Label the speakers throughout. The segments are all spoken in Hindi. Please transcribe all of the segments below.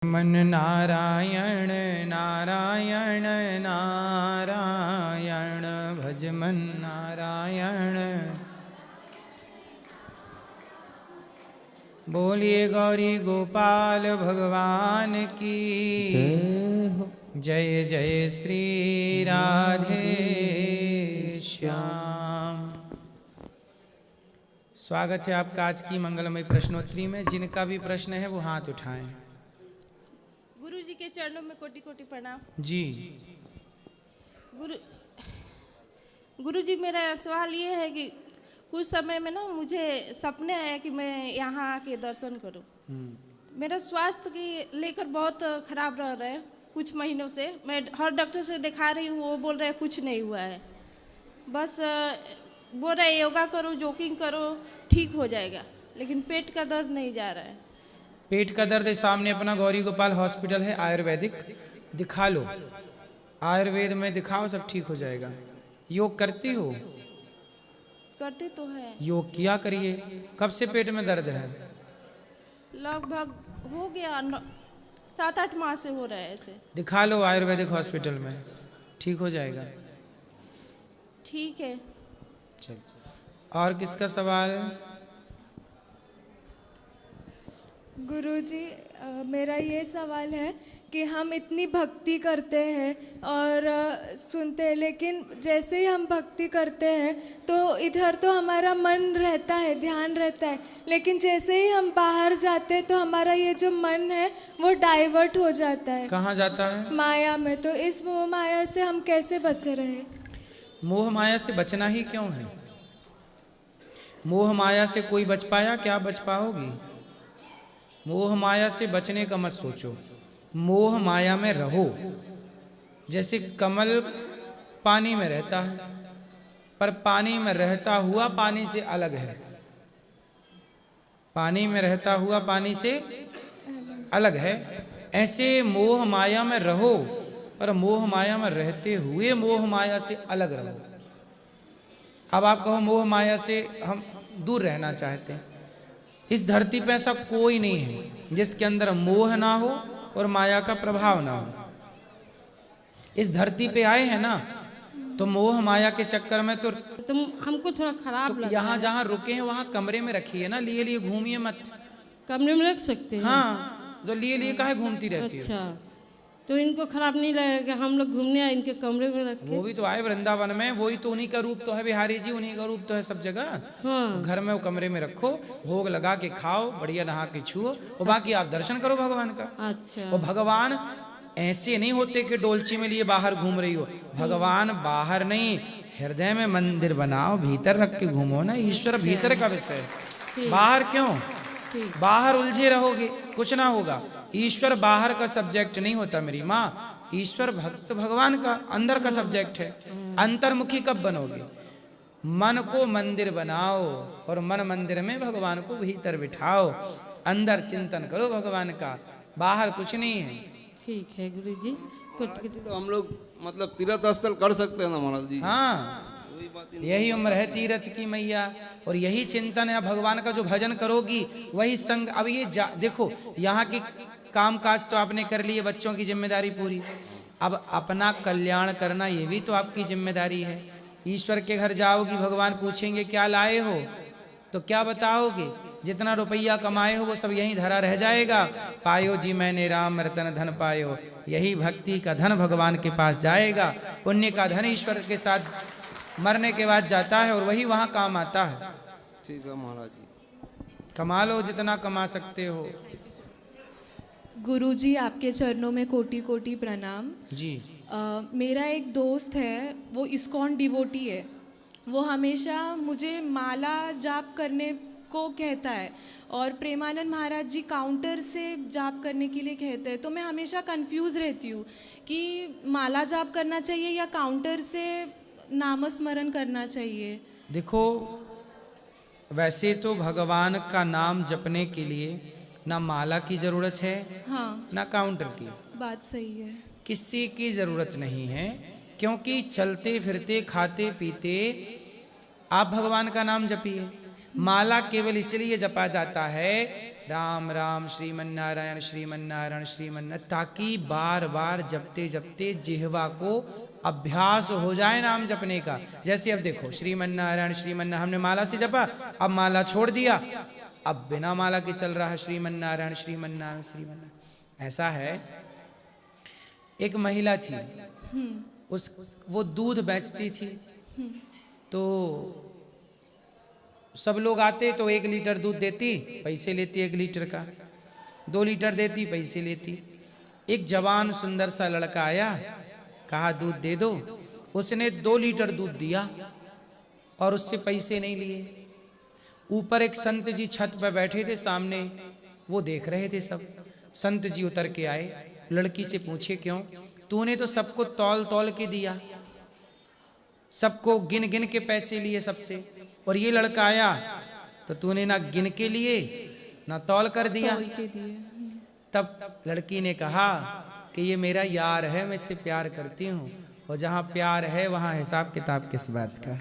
Speaker 1: मन नारायण नारायण नारायण भज मन नारायण। बोलिए गौरी गोपाल भगवान की जय जय श्री राधे श्याम। स्वागत है आपका आज की मंगलमय प्रश्नोत्तरी में। जिनका भी प्रश्न है वो हाथ उठाएं।
Speaker 2: गुरु जी के चरणों में कोटि कोटि प्रणाम।
Speaker 1: जी
Speaker 2: गुरु जी, मेरा सवाल ये है कि कुछ समय में ना मुझे सपने आए कि मैं यहाँ आके दर्शन करूं। मेरा स्वास्थ्य की लेकर बहुत खराब रह रहा है कुछ महीनों से। मैं हर डॉक्टर से दिखा रही हूँ, वो बोल रहे हैं कुछ नहीं हुआ है, बस बोल रहे योगा करो, जॉगिंग करो, ठीक हो जाएगा, लेकिन पेट का दर्द नहीं जा रहा है।
Speaker 1: पेट का दर्द है, सामने अपना गौरी गोपाल हॉस्पिटल है आयुर्वेदिक, दिखा लो। आयुर्वेद में दिखाओ, सब ठीक हो जाएगा। योग करती हो?
Speaker 2: करते तो है।
Speaker 1: योग किया करिए। कब से पेट में दर्द है?
Speaker 2: लगभग हो गया 7-8 माह से हो रहा है ऐसे।
Speaker 1: दिखा लो आयुर्वेदिक हॉस्पिटल में, ठीक हो जाएगा।
Speaker 2: ठीक है।
Speaker 1: चल, और किसका सवाल?
Speaker 3: गुरुजी, मेरा ये सवाल है कि हम इतनी भक्ति करते हैं और सुनते हैं, लेकिन जैसे ही हम भक्ति करते हैं तो इधर तो हमारा मन रहता है, ध्यान रहता है, लेकिन जैसे ही हम बाहर जाते हैं तो हमारा ये जो मन है वो डाइवर्ट हो जाता है।
Speaker 1: कहाँ जाता है?
Speaker 3: माया में। तो इस मोह माया से हम कैसे बचे रहे?
Speaker 1: मोह माया से बचना ही क्यों है? मोह माया से कोई बच पाया? क्या बच पाओगी? मोह माया से बचने का मत सोचो, मोह माया में रहो। जैसे कमल पानी में रहता है, पर पानी में रहता हुआ पानी से अलग है। पानी में रहता हुआ पानी से अलग है। ऐसे मोह माया में रहो, पर मोह माया में रहते हुए मोह माया से अलग रहो। अब आप कहो मोह माया से हम दूर रहना चाहते हैं। इस धरती पे ऐसा कोई नहीं है जिसके अंदर मोह ना हो और माया का प्रभाव ना हो। इस धरती पे आए हैं ना, तो मोह माया के चक्कर में तो
Speaker 4: तुम हमको थोड़ा खराब
Speaker 1: तो
Speaker 4: लगता
Speaker 1: यहाँ
Speaker 4: है।
Speaker 1: जहाँ रुके हैं वहाँ कमरे में रखिए ना, लिए लिए घूमिए मत।
Speaker 4: कमरे में रख सकते हैं?
Speaker 1: हाँ, तो लिए लिए काहे घूमती रहती हो?
Speaker 4: अच्छा, तो इनको खराब नहीं लगेगा हम लोग घूमने आए इनके कमरे में रख के?
Speaker 1: वो भी तो आए वृंदावन में, वही तो उन्हीं का रूप तो है बिहारी जी, उन्हीं का रूप तो है सब जगह।
Speaker 4: हाँ।
Speaker 1: घर में वो कमरे में रखो, भोग लगा के खाओ, बढ़िया नहा के छुओ, और बाकी आप दर्शन करो भगवान का।
Speaker 4: अच्छा।
Speaker 1: और भगवान ऐसे नहीं होते कि डोलची में लिए बाहर घूम रही हो। भगवान बाहर नहीं, हृदय में मंदिर बनाओ, भीतर रख के घूमो ना। ईश्वर भीतर का विषय है, बाहर क्यों? बाहर उलझे रहोगे कुछ ना होगा। ईश्वर बाहर का सब्जेक्ट नहीं होता मेरी माँ, ईश्वर भक्त भगवान का अंदर का सब्जेक्ट है। अंतर्मुखी कब बनोगे? मन को मंदिर बनाओ और मन मंदिर में भगवान को भीतर बिठाओ। अंदर चिंतन करो भगवान का, बाहर कुछ नहीं है।
Speaker 4: ठीक है गुरुजी।
Speaker 5: तो हम लोग मतलब तीर्थ स्थल कर सकते हैं ना महाराज जी?
Speaker 1: हाँ, यही उम्र है तीरथ की मैया, और यही चिंतन है। भगवान का जो भजन करोगी वही संग। अब ये देखो, यहाँ की काम काज तो आपने कर लिए, बच्चों की जिम्मेदारी पूरी। अब अपना कल्याण करना ये भी तो आपकी जिम्मेदारी है। ईश्वर के घर जाओगी, भगवान पूछेंगे क्या लाए हो, तो क्या बताओगे? जितना रुपया कमाए हो वो सब यहीं धरा रह जाएगा। पायो जी मैंने राम रतन धन पायो, यही भक्ति का धन भगवान के पास जाएगा। पुण्य का धन ईश्वर के साथ मरने के बाद जाता है और वही वहां काम आता है।
Speaker 5: ठीक है महाराज जी।
Speaker 1: कमा लो जितना कमा सकते हो।
Speaker 3: गुरुजी, आपके चरणों में कोटि कोटि प्रणाम
Speaker 1: जी।
Speaker 3: मेरा एक दोस्त है, वो इस्कॉन डिवोटी है। वो हमेशा मुझे माला जाप करने को कहता है और प्रेमानंद महाराज जी काउंटर से जाप करने के लिए कहते हैं। तो मैं हमेशा कंफ्यूज रहती हूँ कि माला जाप करना चाहिए या काउंटर से नामस्मरण करना चाहिए।
Speaker 1: देखो, वैसे तो भगवान का नाम जपने के लिए ना माला की जरूरत है,
Speaker 3: हाँ,
Speaker 1: ना काउंटर की।
Speaker 3: बात सही है।
Speaker 1: किसी की जरूरत नहीं है, क्योंकि चलते फिरते खाते पीते आप भगवान का नाम जपिए। माला केवल इसलिए जपा जाता है राम राम श्रीमन्नारायण श्रीमन्नारायण श्रीमन्नारायण, ताकि बार बार जपते जपते जिह्वा को अभ्यास हो जाए नाम जपने का। जैसे अब देखो श्रीमन्नारायण श्रीमन्नारायण हमने माला से जपा, अब माला छोड़ दिया, अब बिना माला के चल रहा है श्रीमन्नारायण श्रीमन्नारायण श्रीमन्नारायण। ऐसा है, एक महिला थी, वो दूध बेचती थी, तो सब लोग आते तो 1 लीटर दूध देती, पैसे लेती 1 लीटर का, 2 लीटर देती, पैसे लेती। एक जवान सुंदर सा लड़का आया, कहा दूध दे दो, उसने 2 लीटर दूध दिया और उससे पैसे नहीं लिए। ऊपर एक संत जी छत पर बैठे थे सामने, वो देख रहे थे सब। संत जी उतर के आए, लड़की से पूछे क्यों? तूने तो सबको तौल तौल के दिया, सबको गिन गिन के पैसे लिए सबसे, और ये लड़का आया तो तूने ना गिन के लिए ना तौल कर दिया।
Speaker 3: तौल के दिए।
Speaker 1: तब लड़की ने कहा कि ये मेरा यार है, मैं इससे प्यार करती हूँ, और जहाँ प्यार है वहाँ हिसाब किताब किस बात का।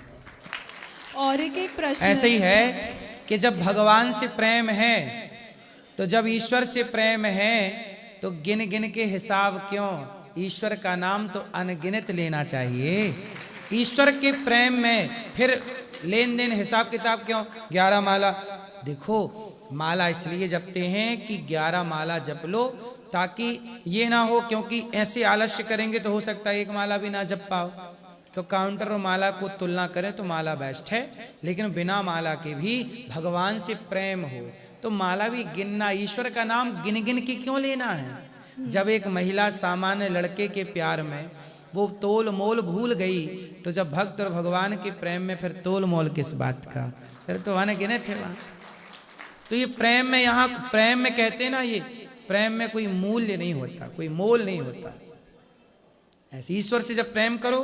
Speaker 3: और एक प्रश्न
Speaker 1: ऐसे ही है कि जब भगवान से प्रेम है, तो जब ईश्वर से प्रेम है, तो गिन गिन के हिसाब क्यों? ईश्वर का नाम तो अनगिनत लेना चाहिए। ईश्वर के प्रेम में फिर लेन देन हिसाब किताब क्यों? 11 माला, देखो माला इसलिए जपते हैं कि 11 माला जप लो, ताकि ये ना हो, क्योंकि ऐसे आलस्य करेंगे तो हो सकता है 1 माला भी ना जप पाओ। तो काउंटर और माला को तुलना करें तो माला बेस्ट है, लेकिन बिना माला के भी भगवान से प्रेम हो तो माला भी गिनना, ईश्वर का नाम गिन गिन के क्यों लेना है? जब एक महिला सामान्य लड़के के प्यार में वो तोल मोल भूल गई, तो जब भक्त और भगवान के प्रेम में फिर तोल मोल किस बात का? फिर तो वहां गिने थे वहां। तो ये प्रेम में, यहाँ प्रेम में कहते हैं ना, ये प्रेम में कोई मूल्य नहीं होता, कोई मोल नहीं होता। ऐसे ईश्वर से जब प्रेम करो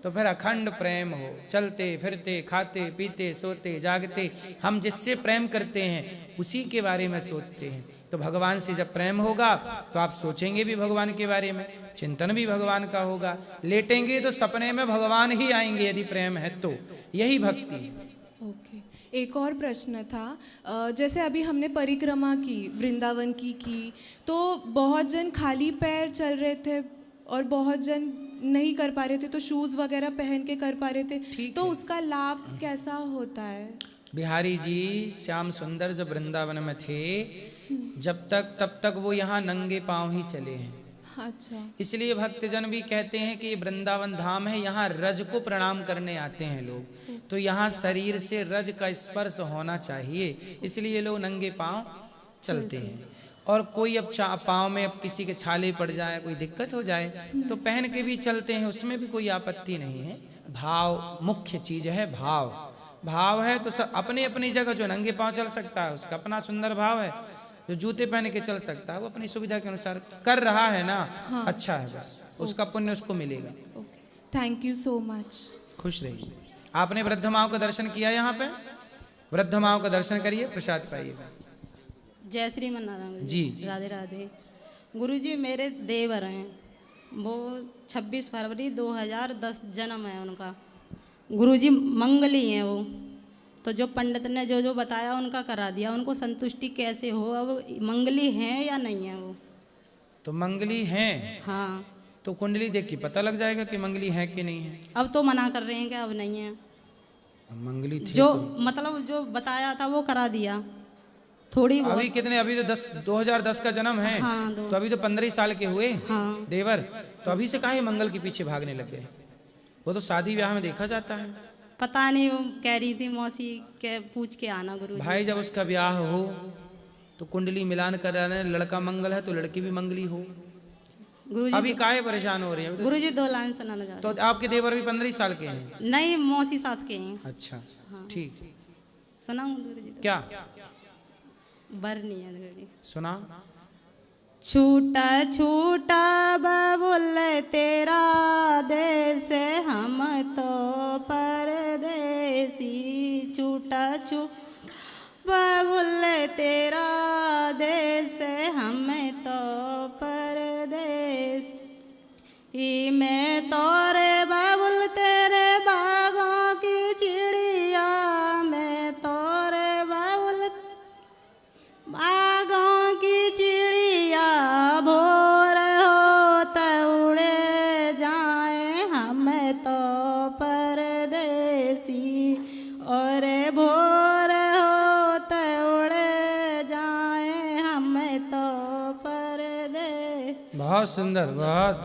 Speaker 1: तो फिर अखंड प्रेम हो, चलते फिरते खाते पीते सोते जागते हम जिससे प्रेम करते हैं उसी के बारे में सोचते हैं। तो भगवान से जब प्रेम होगा तो आप सोचेंगे भी भगवान के बारे में, चिंतन भी भगवान का होगा, लेटेंगे तो सपने में भगवान ही आएंगे यदि प्रेम है तो। यही भक्ति है।
Speaker 3: ओके, एक और प्रश्न था, जैसे अभी हमने परिक्रमा की वृंदावन की, तो बहुत जन खाली पैर चल रहे थे और बहुत जन नहीं कर पा रहे थे, तो शूज वगैरह पहन के कर पा रहे थे, तो उसका लाभ कैसा होता है?
Speaker 1: बिहारी जी श्याम सुंदर जब वृंदावन में थे, जब तक तब तक वो यहाँ नंगे पांव ही चले हैं।
Speaker 3: अच्छा,
Speaker 1: इसलिए भक्तजन भी कहते हैं कि वृंदावन धाम है, यहाँ रज को प्रणाम करने आते हैं लोग, तो यहाँ शरीर से रज का स्पर्श होना चाहिए, इसलिए लोग नंगे पांव चलते हैं। और कोई अब पाँव में अब किसी के छाले पड़ जाए, कोई दिक्कत हो जाए, तो पहन के भी चलते हैं, उसमें भी कोई आपत्ति नहीं है। भाव मुख्य चीज है, भाव है तो सब अपनी अपनी जगह, जो नंगे पांव चल सकता है उसका अपना सुंदर भाव है, जो जूते पहन के चल सकता है वो अपनी सुविधा के अनुसार कर रहा है ना। हाँ, अच्छा है, बस उसका पुण्य उसको मिलेगा।
Speaker 3: Thank you so much.
Speaker 1: खुश रहिए। आपने वृद्ध माओं का दर्शन किया? यहाँ पे वृद्ध माओं का दर्शन करिए, प्रसाद पाइएगा।
Speaker 6: जय श्री मन्नारायण
Speaker 1: जी।
Speaker 6: राधे राधे। गुरुजी मेरे देवर हैं, वो 26 फरवरी 2010 जन्म है उनका। गुरुजी मंगली हैं वो, तो जो पंडित ने जो जो बताया उनका करा दिया, उनको संतुष्टि कैसे हो? अब मंगली हैं या नहीं है वो?
Speaker 1: तो मंगली हैं,
Speaker 6: हाँ।
Speaker 1: तो कुंडली देख के पता लग जाएगा कि मंगली है कि नहीं है।
Speaker 6: अब तो मना कर रहे हैं कि अब नहीं है।
Speaker 1: मंगली थी
Speaker 6: जो
Speaker 1: तो।
Speaker 6: मतलब जो बताया था वो करा दिया थोड़ी बहुत।
Speaker 1: अभी कितने, अभी तो 2010 का जन्म है।
Speaker 6: हाँ,
Speaker 1: तो अभी तो 15 साल के हुए।
Speaker 6: हाँ।
Speaker 1: देवर तो अभी से काहे मंगल के पीछे भागने लग गए? वो तो शादी ब्याह में देखा जाता है।
Speaker 6: पता नहीं, वो कह रही थी मौसी के पूछ के आना गुरु।
Speaker 1: भाई जब उसका ब्याह हो तो कुंडली मिलान कर रहे हैं, लड़का मंगल है तो लड़की भी मंगली हो।
Speaker 6: गुरुजी
Speaker 1: अभी काहे परेशान हो रही है?
Speaker 6: गुरुजी 2 लाइन सुनाना चाहते।
Speaker 1: तो आपके देवर भी 15 साल के हैं?
Speaker 6: नहीं, मौसी सास के हैं।
Speaker 1: अच्छा, ठीक।
Speaker 6: सुनाऊं गुरुजी? तो
Speaker 1: क्या
Speaker 6: बरनी है गुरुजी।
Speaker 1: सुना।
Speaker 6: छूटा छूटा बबुल तेरा देश, हम तो परदेसी। छूटा छूटा बबुल तेरा देश, हम तो परदेसी। मैं तोरे बबुल तेरे बागों की चिड़िया, मैं तोरे बबुल बाग
Speaker 1: बहुत सुंदर, बहुत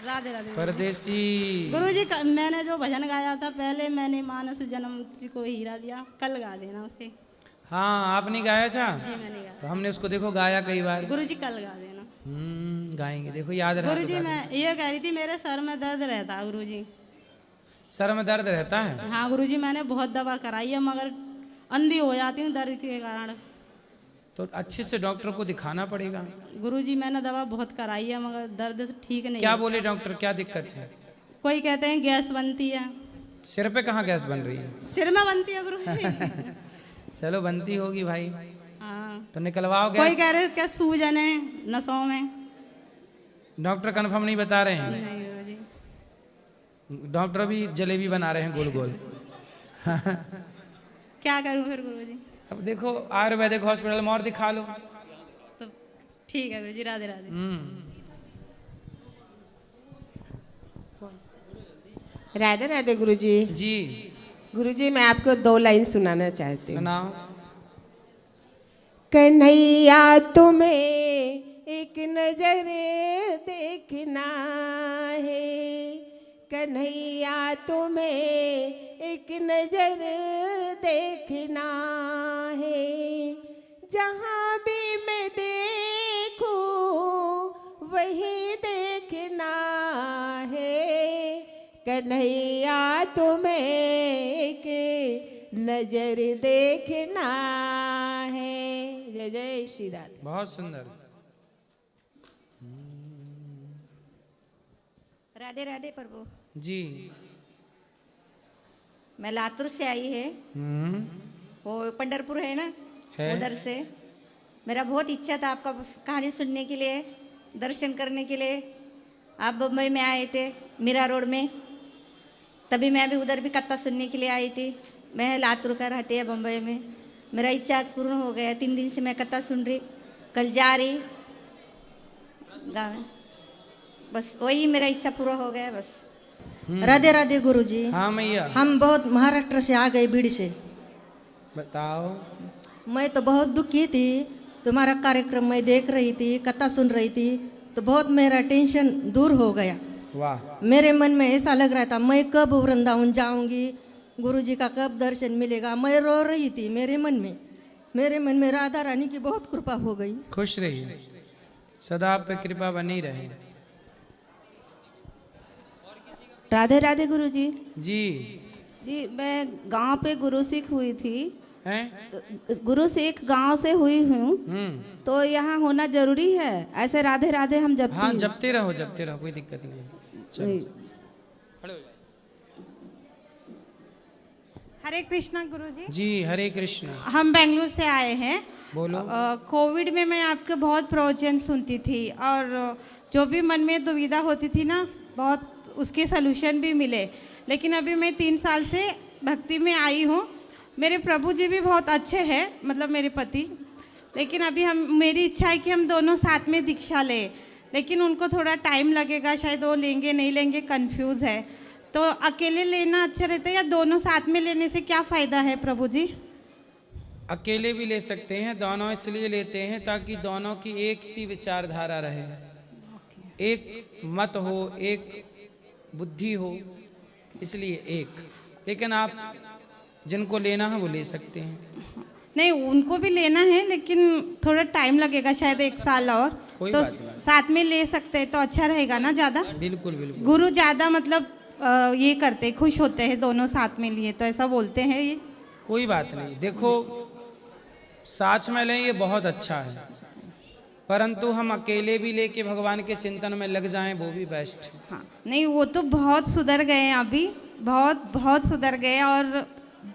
Speaker 6: राधे राधे।
Speaker 1: परदेसी।
Speaker 6: गुरुजी मैंने जो भजन गाया था पहले, मैंने मानस जन्म को हीरा दिया, कल गा देना उसे।
Speaker 1: हाँ, आपने गाया था?
Speaker 6: जी मैंने गाया।
Speaker 1: तो हमने उसको देखो गाया कई बार।
Speaker 6: गुरुजी कल गा देना।
Speaker 1: गाएंगे, देखो याद रहा।
Speaker 6: गुरुजी मैं ये कह रही थी, मेरे सर में दर्द रहता है गुरुजी।
Speaker 1: सर में दर्द रहता है?
Speaker 6: हाँ गुरुजी, मैंने बहुत दवा कराई है मगर अंधी हो जाती हूँ दर्द के कारण।
Speaker 1: तो अच्छे से डॉक्टर को दिखाना पड़ेगा।
Speaker 6: गुरुजी मैंने दवा बहुत कराई है मगर दर्द ठीक नहीं
Speaker 1: क्या
Speaker 6: है।
Speaker 1: बोले डॉक्टर, क्या दिक्कत है?
Speaker 6: कोई कहते हैं गैस बनती है।
Speaker 1: सिर पे कहाँ गैस बन रही है?
Speaker 6: सिर में बनती है गुरुजी।
Speaker 1: चलो बनती होगी भाई,
Speaker 6: हाँ।
Speaker 1: तो निकलवाओ
Speaker 6: कोई
Speaker 1: गैस।
Speaker 6: कह रहे क्या सूजन है नसों में।
Speaker 1: डॉक्टर कंफर्म नहीं बता रहे हैं।
Speaker 6: नहीं गुरुजी।
Speaker 1: डॉक्टर भी जलेबी बना रहे हैं गोल गोल।
Speaker 6: क्या करूँ फिर गुरुजी?
Speaker 1: अब देखो आयुर्वेदिक हॉस्पिटल में और दिखा लो।
Speaker 6: तो ठीक है गुरुजी, राधे राधे।
Speaker 7: राधे राधे गुरुजी।
Speaker 1: जी
Speaker 7: गुरुजी मैं आपको 2 लाइन सुनाना चाहती हूँ।
Speaker 1: सुनाओ।
Speaker 7: कन्हैया तुम्हें एक नजर देखना है, कन्हैया तुम्हें एक नजर देखना है, जहाँ भी मैं देखूं वही देखना है, कन्हैया तुम्हें एक नजर देखना है। जय जय श्री राधे।
Speaker 1: बहुत सुंदर।
Speaker 8: राधे राधे प्रभु
Speaker 1: जी।
Speaker 8: मैं लातूर से आई है, वो पंढरपुर है ना,
Speaker 1: है।
Speaker 8: उधर से मेरा बहुत इच्छा था आपका कहानी सुनने के लिए, दर्शन करने के लिए। आप बम्बई में आए थे मीरा रोड में, तभी मैं भी उधर भी कथा सुनने के लिए आई थी। मैं लातूर का रहती है बम्बई में। मेरा इच्छा पूर्ण हो गया। 3 दिन से मैं कथा सुन रही, कल जा रही गाँव में, बस वही मेरा इच्छा पूरा हो गया बस।
Speaker 9: राधे राधे गुरुजी।
Speaker 1: हाँ मैया।
Speaker 9: हम बहुत महाराष्ट्र से आ गए, बीड़ से।
Speaker 1: बताओ।
Speaker 9: मैं तो बहुत दुखी थी, तुम्हारा कार्यक्रम मैं देख रही थी, कथा सुन रही थी, तो बहुत मेरा टेंशन दूर हो गया।
Speaker 1: वाह।
Speaker 9: मेरे मन में ऐसा लग रहा था मैं कब वृंदावन जाऊंगी, गुरुजी का कब दर्शन मिलेगा। मैं रो रही थी मेरे मन में राधा रानी की बहुत कृपा हो गई।
Speaker 1: खुश रहिए, सदा आप पे कृपा बनी रहे।
Speaker 2: राधे राधे गुरुजी।
Speaker 1: जी।
Speaker 2: जी मैं गांव पे गुरु सीख हुई थी।
Speaker 1: हैं?
Speaker 2: तो गुरु सीख गांव से हुई हूँ, तो यहाँ होना जरूरी है। ऐसे राधे राधे हम जपती
Speaker 1: हाँ
Speaker 2: हूँ।
Speaker 1: जपते रहो, जपते रहो, कोई दिक्कत नहीं है। चलो।
Speaker 10: हरे कृष्णा गुरुजी।
Speaker 1: जी हरे कृष्ण।
Speaker 10: हम बेंगलुरु से आए हैं।
Speaker 1: बोलो।
Speaker 10: कोविड में मैं आपके बहुत प्रवचन सुनती थी, और जो भी मन में दुविधा होती थी ना, बहुत उसके सलूशन भी मिले। लेकिन अभी मैं 3 साल से भक्ति में आई हूँ। मेरे प्रभु जी भी बहुत अच्छे हैं, मतलब मेरे पति। लेकिन अभी मेरी इच्छा है कि हम दोनों साथ में दीक्षा लें, लेकिन उनको थोड़ा टाइम लगेगा, शायद वो लेंगे नहीं लेंगे, कंफ्यूज है। तो अकेले लेना अच्छा रहता है या दोनों साथ में लेने से क्या फ़ायदा है प्रभु जी?
Speaker 1: अकेले भी ले सकते हैं, दोनों इसलिए लेते हैं ताकि दोनों की एक सी विचारधारा रहे, एक मत हो, एक बुद्धि हो, इसलिए एक। लेकिन आप जिनको लेना है वो ले सकते हैं।
Speaker 10: नहीं, उनको भी लेना है, लेकिन थोड़ा टाइम लगेगा, शायद 1 साल और। तो साथ में ले सकते हैं तो अच्छा रहेगा ना ज़्यादा।
Speaker 1: बिल्कुल बिल्कुल।
Speaker 10: गुरु ज़्यादा मतलब ये करते, खुश होते हैं दोनों साथ में लिए, तो ऐसा बोलते हैं ये।
Speaker 1: कोई बात नहीं, देखो साथ में लें ये बहुत अच्छा है, परंतु हम अकेले भी लेके भगवान के चिंतन में लग जाएं वो भी बेस्ट है।
Speaker 10: हाँ, नहीं वो तो बहुत सुधर गए हैं अभी, बहुत सुधर गए, और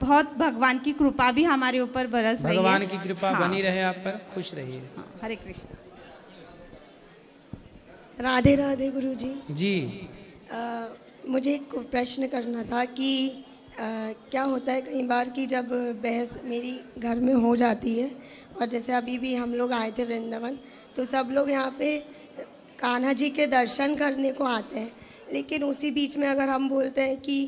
Speaker 10: बहुत भगवान की कृपा भी हमारे ऊपर बरस रही है।
Speaker 1: भगवान की कृपा
Speaker 10: हाँ।
Speaker 1: बनी रहे आप पर, खुश रहिए।
Speaker 10: हाँ, हरे कृष्ण।
Speaker 11: राधे राधे गुरुजी।
Speaker 1: जी।
Speaker 11: मुझे एक प्रश्न करना था कि क्या होता है कई बार कि जब बहस मेरी घर में हो जाती है, और जैसे अभी भी हम लोग आए थे वृंदावन, तो सब लोग यहाँ पे कान्हा जी के दर्शन करने को आते हैं, लेकिन उसी बीच में अगर हम बोलते हैं कि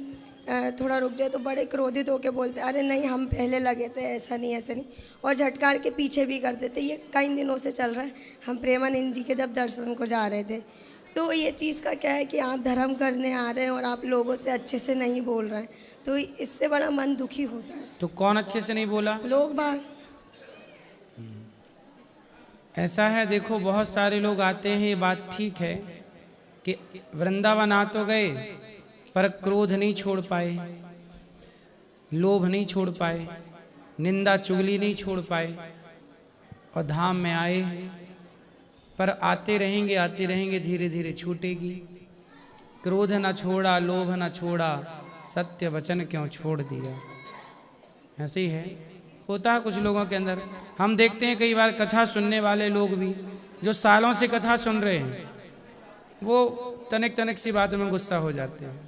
Speaker 11: थोड़ा रुक जाए तो बड़े क्रोधित होकर बोलते अरे नहीं हम पहले लगे थे, ऐसा नहीं ऐसा नहीं, और झटकार के पीछे भी कर देते। ये कई दिनों से चल रहा है। हम प्रेमानंद जी के जब दर्शन को जा रहे थे तो ये चीज़ का क्या है कि आप धर्म करने आ रहे हैं और आप लोगों से अच्छे से नहीं बोल रहे हैं, तो इससे बड़ा मन दुखी होता है।
Speaker 1: तो कौन अच्छे से नहीं बोला?
Speaker 11: लोग बाग।
Speaker 1: ऐसा है, देखो बहुत सारे लोग आते हैं, ये बात ठीक है कि वृंदावन आ तो गए पर क्रोध नहीं छोड़ पाए, लोभ नहीं छोड़ पाए, निंदा चुगली नहीं छोड़ पाए, और धाम में आए पर आते रहेंगे, धीरे धीरे छूटेगी। क्रोध न छोड़ा, लोभ न छोड़ा, सत्य वचन क्यों छोड़ दिया। ऐसे ही है, होता है कुछ लोगों के अंदर। हम देखते हैं कई बार कथा सुनने वाले लोग भी जो सालों से कथा सुन रहे हैं, वो तनिक तनिक सी बातों में गुस्सा हो जाते हैं।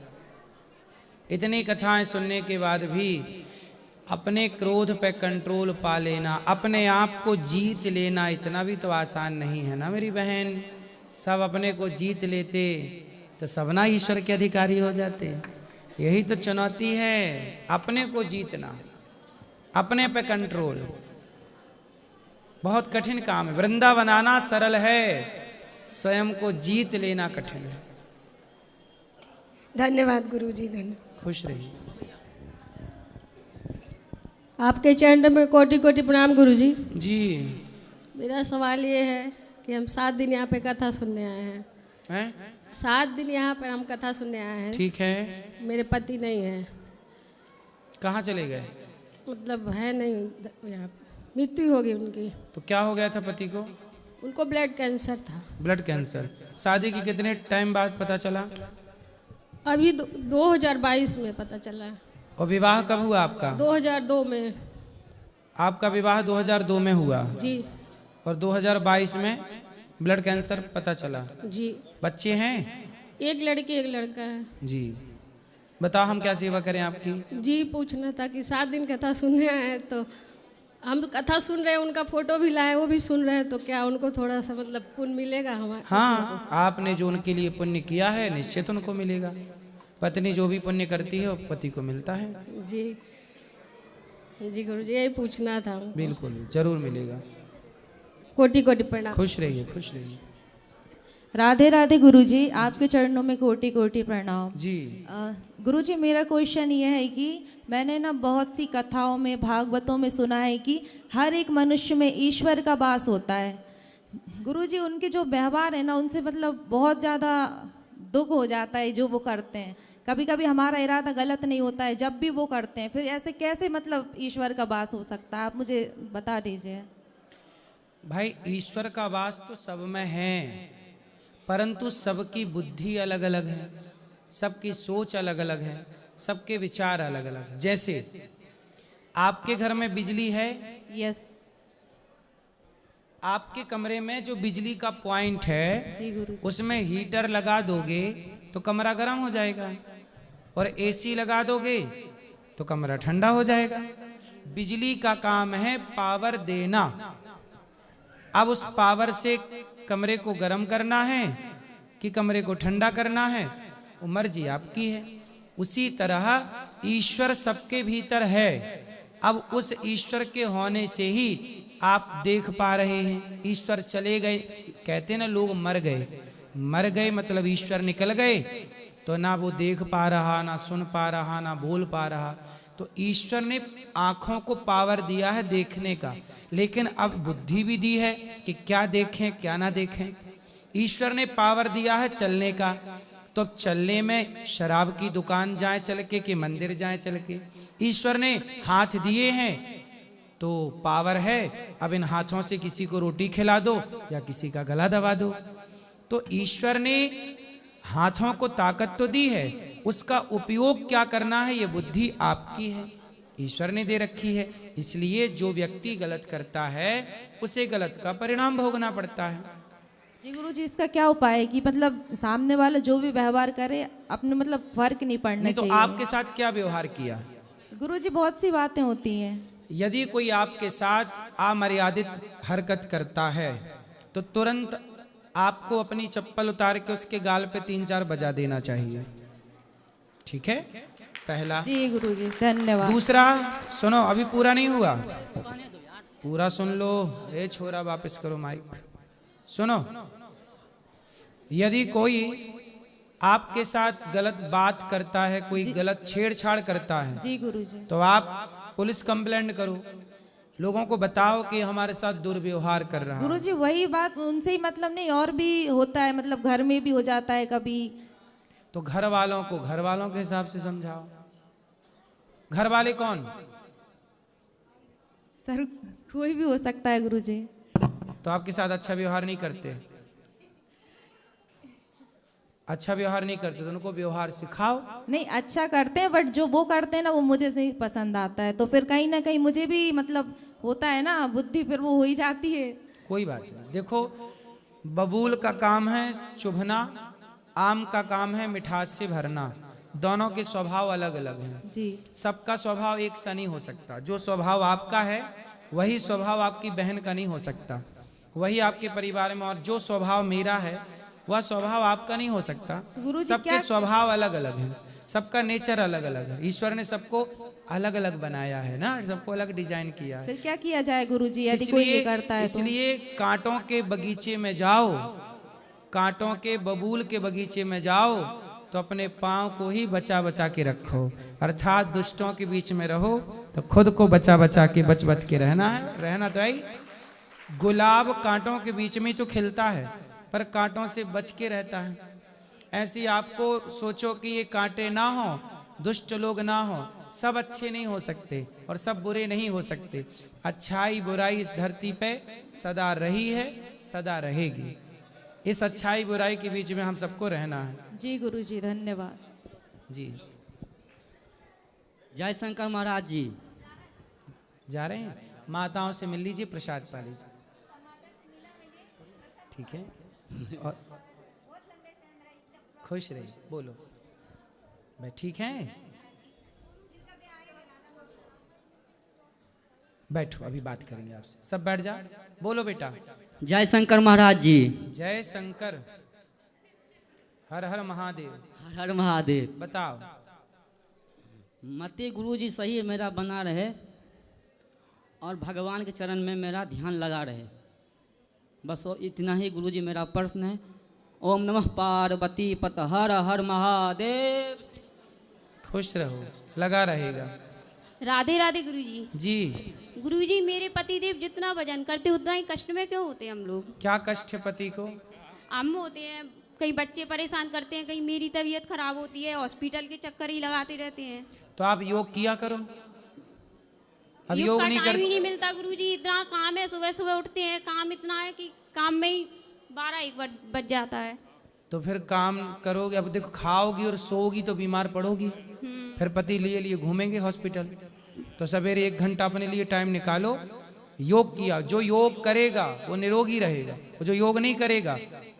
Speaker 1: इतनी कथाएं सुनने के बाद भी अपने क्रोध पे कंट्रोल पा लेना, अपने आप को जीत लेना, इतना भी तो आसान नहीं है ना मेरी बहन। सब अपने को जीत लेते तो सबना ईश्वर के अधिकारी हो जाते। यही तो चुनौती है, अपने को जीतना, अपने पे कंट्रोल। बहुत कठिन काम है। वृंदावन आना सरल है, स्वयं को जीत लेना कठिन है।
Speaker 11: धन्यवाद गुरुजी, धन्यवाद।
Speaker 1: खुश रहिए।
Speaker 4: आपके चरण में कोटि कोटि प्रणाम गुरुजी।
Speaker 1: जी,
Speaker 4: मेरा सवाल ये है कि हम 7 दिन यहाँ पे कथा सुनने आए हैं। 7 दिन यहाँ पर हम कथा सुनने आए हैं।
Speaker 1: ठीक है।
Speaker 4: मेरे पति नहीं है।
Speaker 1: कहाँ चले गए?
Speaker 4: मतलब है नहीं यहाँ, मृत्यु हो गई उनकी।
Speaker 1: तो क्या हो गया था पति को?
Speaker 4: उनको ब्लड कैंसर था।
Speaker 1: Blood cancer. शादी की कितने टाइम बाद पता चला?
Speaker 4: अभी 2022 में पता चला।
Speaker 1: और विवाह कब हुआ आपका?
Speaker 4: 2002 में।
Speaker 1: आपका विवाह 2002 में हुआ
Speaker 4: जी।
Speaker 1: और 2022 में ब्लड कैंसर पता चला।
Speaker 4: जी।
Speaker 1: बच्चे हैं?
Speaker 4: एक लड़की एक लड़का है।
Speaker 1: जी। बताओ हम क्या सेवा करें आपकी?
Speaker 4: जी, पूछना था कि 7 दिन कथा सुनने आए हैं, तो हम तो कथा सुन रहे हैं, उनका फोटो भी लाए, वो भी सुन रहे हैं, तो क्या उनको थोड़ा सा मतलब पुण्य मिलेगा हमारे?
Speaker 1: हाँ, आपने जो उनके लिए पुण्य किया है निश्चित उनको मिलेगा। पत्नी जो भी पुण्य करती है वो पति को मिलता है।
Speaker 4: जी जी गुरुजी, यही पूछना था।
Speaker 1: बिल्कुल, जरूर मिलेगा।
Speaker 4: कोटि कोटि प्रणाम।
Speaker 1: खुश रहिए, खुश रहिए।
Speaker 12: राधे राधे गुरुजी, आपके चरणों में कोटि कोटि प्रणाम।
Speaker 1: जी।
Speaker 12: गुरुजी, मेरा क्वेश्चन ये है कि मैंने ना बहुत सी कथाओं में, भागवतों में सुना है कि हर एक मनुष्य में ईश्वर का वास होता है। गुरुजी, उनके जो व्यवहार है ना, उनसे मतलब बहुत ज़्यादा दुख हो जाता है जो वो करते हैं। कभी कभी हमारा इरादा गलत नहीं होता है, जब भी वो करते हैं, फिर ऐसे कैसे मतलब ईश्वर का वास हो सकता है? आप मुझे बता दीजिए।
Speaker 1: भाई, ईश्वर का वास तो सब में है, परंतु सबकी बुद्धि अलग अलग है, सबकी सोच अलग अलग है, सबके विचार अलग अलग है। जैसे आपके घर में बिजली है।
Speaker 12: यस।
Speaker 1: आपके कमरे में जो बिजली का पॉइंट है,
Speaker 12: जी गुरु,
Speaker 1: उसमें हीटर लगा दोगे तो कमरा गर्म हो जाएगा, और एसी लगा दोगे तो कमरा ठंडा हो जाएगा। बिजली का काम है पावर देना। अब उस पावर से कमरे को गर्म करना है कि कमरे को ठंडा करना है, वो मर्जी आपकी है। उसी तरह ईश्वर सबके भीतर है। अब उस ईश्वर के होने से ही आप देख पा रहे हैं। ईश्वर चले गए, कहते ना लोग मर गए, मर गए मतलब ईश्वर निकल गए, तो ना वो देख पा रहा, ना सुन पा रहा, ना बोल पा रहा। तो ईश्वर ने आंखों को पावर दिया है देखने का, लेकिन अब बुद्धि भी दी है कि क्या देखें क्या ना देखें। ईश्वर ने पावर दिया है चलने का, तो चलने में शराब की दुकान जाए चल के कि मंदिर जाए चल के। ईश्वर ने हाथ दिए हैं तो पावर है, अब इन हाथों से किसी को रोटी खिला दो या किसी का गला दबा दो। तो ईश्वर ने हाथों को ताकत तो दी है, उसका उपयोग क्या करना है ये बुद्धि आपकी है, ईश्वर ने दे रखी है। इसलिए जो व्यक्ति गलत करता है उसे गलत का परिणाम भोगना पड़ता है।
Speaker 12: जी गुरुजी, इसका क्या उपाय है कि मतलब सामने वाला जो भी व्यवहार करे अपने मतलब फर्क नहीं पड़ना चाहिए?
Speaker 1: तो आपके साथ क्या व्यवहार किया?
Speaker 12: गुरुजी, बहुत सी बातें होती हैं।
Speaker 1: यदि कोई आपके साथ अमर्यादित हरकत करता है तो तुरंत आपको अपनी चप्पल उतार के उसके गाल पे 3-4 बजा देना चाहिए। ठीक है? पहला।
Speaker 12: जी गुरुजी धन्यवाद।
Speaker 1: दूसरा सुनो, अभी पूरा नहीं हुआ, पूरा सुन लो। ए छोरा वापस करो माइक। सुनो, यदि कोई आपके साथ गलत बात करता है, कोई गलत छेड़छाड़ करता है,
Speaker 12: जी गुरुजी,
Speaker 1: तो आप पुलिस कंप्लेंट करो, लोगों को बताओ कि हमारे साथ दुर्व्यवहार कर रहा है।
Speaker 12: गुरुजी वही बात, उनसे ही मतलब नहीं, और भी होता है, मतलब घर में भी हो जाता है कभी।
Speaker 1: तो घर वालों को घर वालों के हिसाब से समझाओ। घर वाले कौन?
Speaker 12: सर कोई भी हो सकता है गुरुजी।
Speaker 1: तो आपके साथ अच्छा व्यवहार नहीं करते, अच्छा व्यवहार नहीं करते तो उनको व्यवहार सिखाओ।
Speaker 12: नहीं अच्छा करते हैं, बट जो वो करते हैं ना वो मुझे नहीं पसंद आता है, तो फिर कहीं ना कहीं मुझे भी मतलब होता है ना, बुद्धि फिर वो हो ही जाती है।
Speaker 1: कोई बात नहीं। देखो, बबूल का काम है चुभना, आम का काम है मिठास से भरना। दोनों के स्वभाव अलग अलग हैं
Speaker 12: जी।
Speaker 1: सबका स्वभाव एक सा नहीं हो सकता। जो स्वभाव आपका है वही स्वभाव आपकी बहन का नहीं हो सकता, वही आपके परिवार में। और जो स्वभाव मेरा है वह स्वभाव आपका नहीं हो सकता। सबके स्वभाव अलग अलग हैं, सबका नेचर अलग अलग है। ईश्वर ने सबको अलग अलग बनाया है ना, सबको अलग डिजाइन किया है।
Speaker 12: फिर क्या किया जाए गुरुजी यदि कोई ये करता है?
Speaker 1: इसलिए कांटों के बगीचे में जाओ, कांटों के बबूल के बगीचे में जाओ तो अपने पाँव को ही बचा बचा के रखो, अर्थात दुष्टों के बीच में रहो तो खुद को बचा बचा के बच बच के रहना है। रहना तो है। गुलाब कांटों के बीच में तो खिलता है पर कांटों से बच के रहता है। ऐसे ही आपको सोचो कि ये कांटे ना हो, दुष्ट लोग ना हो, सब अच्छे नहीं हो सकते और सब बुरे नहीं हो सकते। अच्छाई बुराई इस धरती पे सदा रही है, सदा रहेगी। इस अच्छाई बुराई के बीच में हम सबको रहना है।
Speaker 12: जी गुरुजी धन्यवाद।
Speaker 1: जी
Speaker 13: जय शंकर महाराज जी।
Speaker 1: जा रहे हैं, माताओं से मिल लीजिए, प्रसाद पा लीजिए, ठीक है। और खुश रहिए, बोलो भाई, ठीक है। बैठो, अभी बात करेंगे आपसे। सब बैठ जा, बोलो बेटा।
Speaker 13: जय शंकर महाराज जी।
Speaker 1: जय शंकर, हर हर महादेव।
Speaker 13: हर हर महादेव।
Speaker 1: बताओ।
Speaker 13: मते गुरु जी सही मेरा बना रहे और भगवान के चरण में मेरा ध्यान लगा रहे, बस वो इतना ही गुरु जी मेरा प्रश्न है। ओम नमः पार्वती पत हर हर महादेव।
Speaker 1: खुश रहो, लगा रहेगा।
Speaker 14: राधे राधे गुरुजी।
Speaker 1: जी
Speaker 14: गुरुजी, मेरे पतिदेव जितना भजन करते उतना ही कष्ट में क्यों होते हैं हम लोग?
Speaker 1: क्या कष्ट है पति को?
Speaker 14: हम होते हैं, कई बच्चे परेशान करते हैं, कहीं मेरी तबीयत खराब होती है, हॉस्पिटल के चक्कर ही लगाते रहते हैं।
Speaker 1: तो आप योग किया करो। अब योग
Speaker 14: का
Speaker 1: नहीं
Speaker 14: टाइम
Speaker 1: कर...
Speaker 14: ही नहीं मिलता गुरुजी, इतना काम है, सुबह सुबह उठते हैं, काम इतना है कि काम में ही 12-1 बज जाता है।
Speaker 1: तो फिर काम करोगे, अब देखो खाओगी और सोओगी तो बीमार पड़ोगी, फिर पति लिए लिए घूमेंगे हॉस्पिटल। तो सवेरे 1 घंटा अपने लिए टाइम निकालो, योग किया। जो योग करेगा वो निरोगी रहेगा, जो योग नहीं करेगा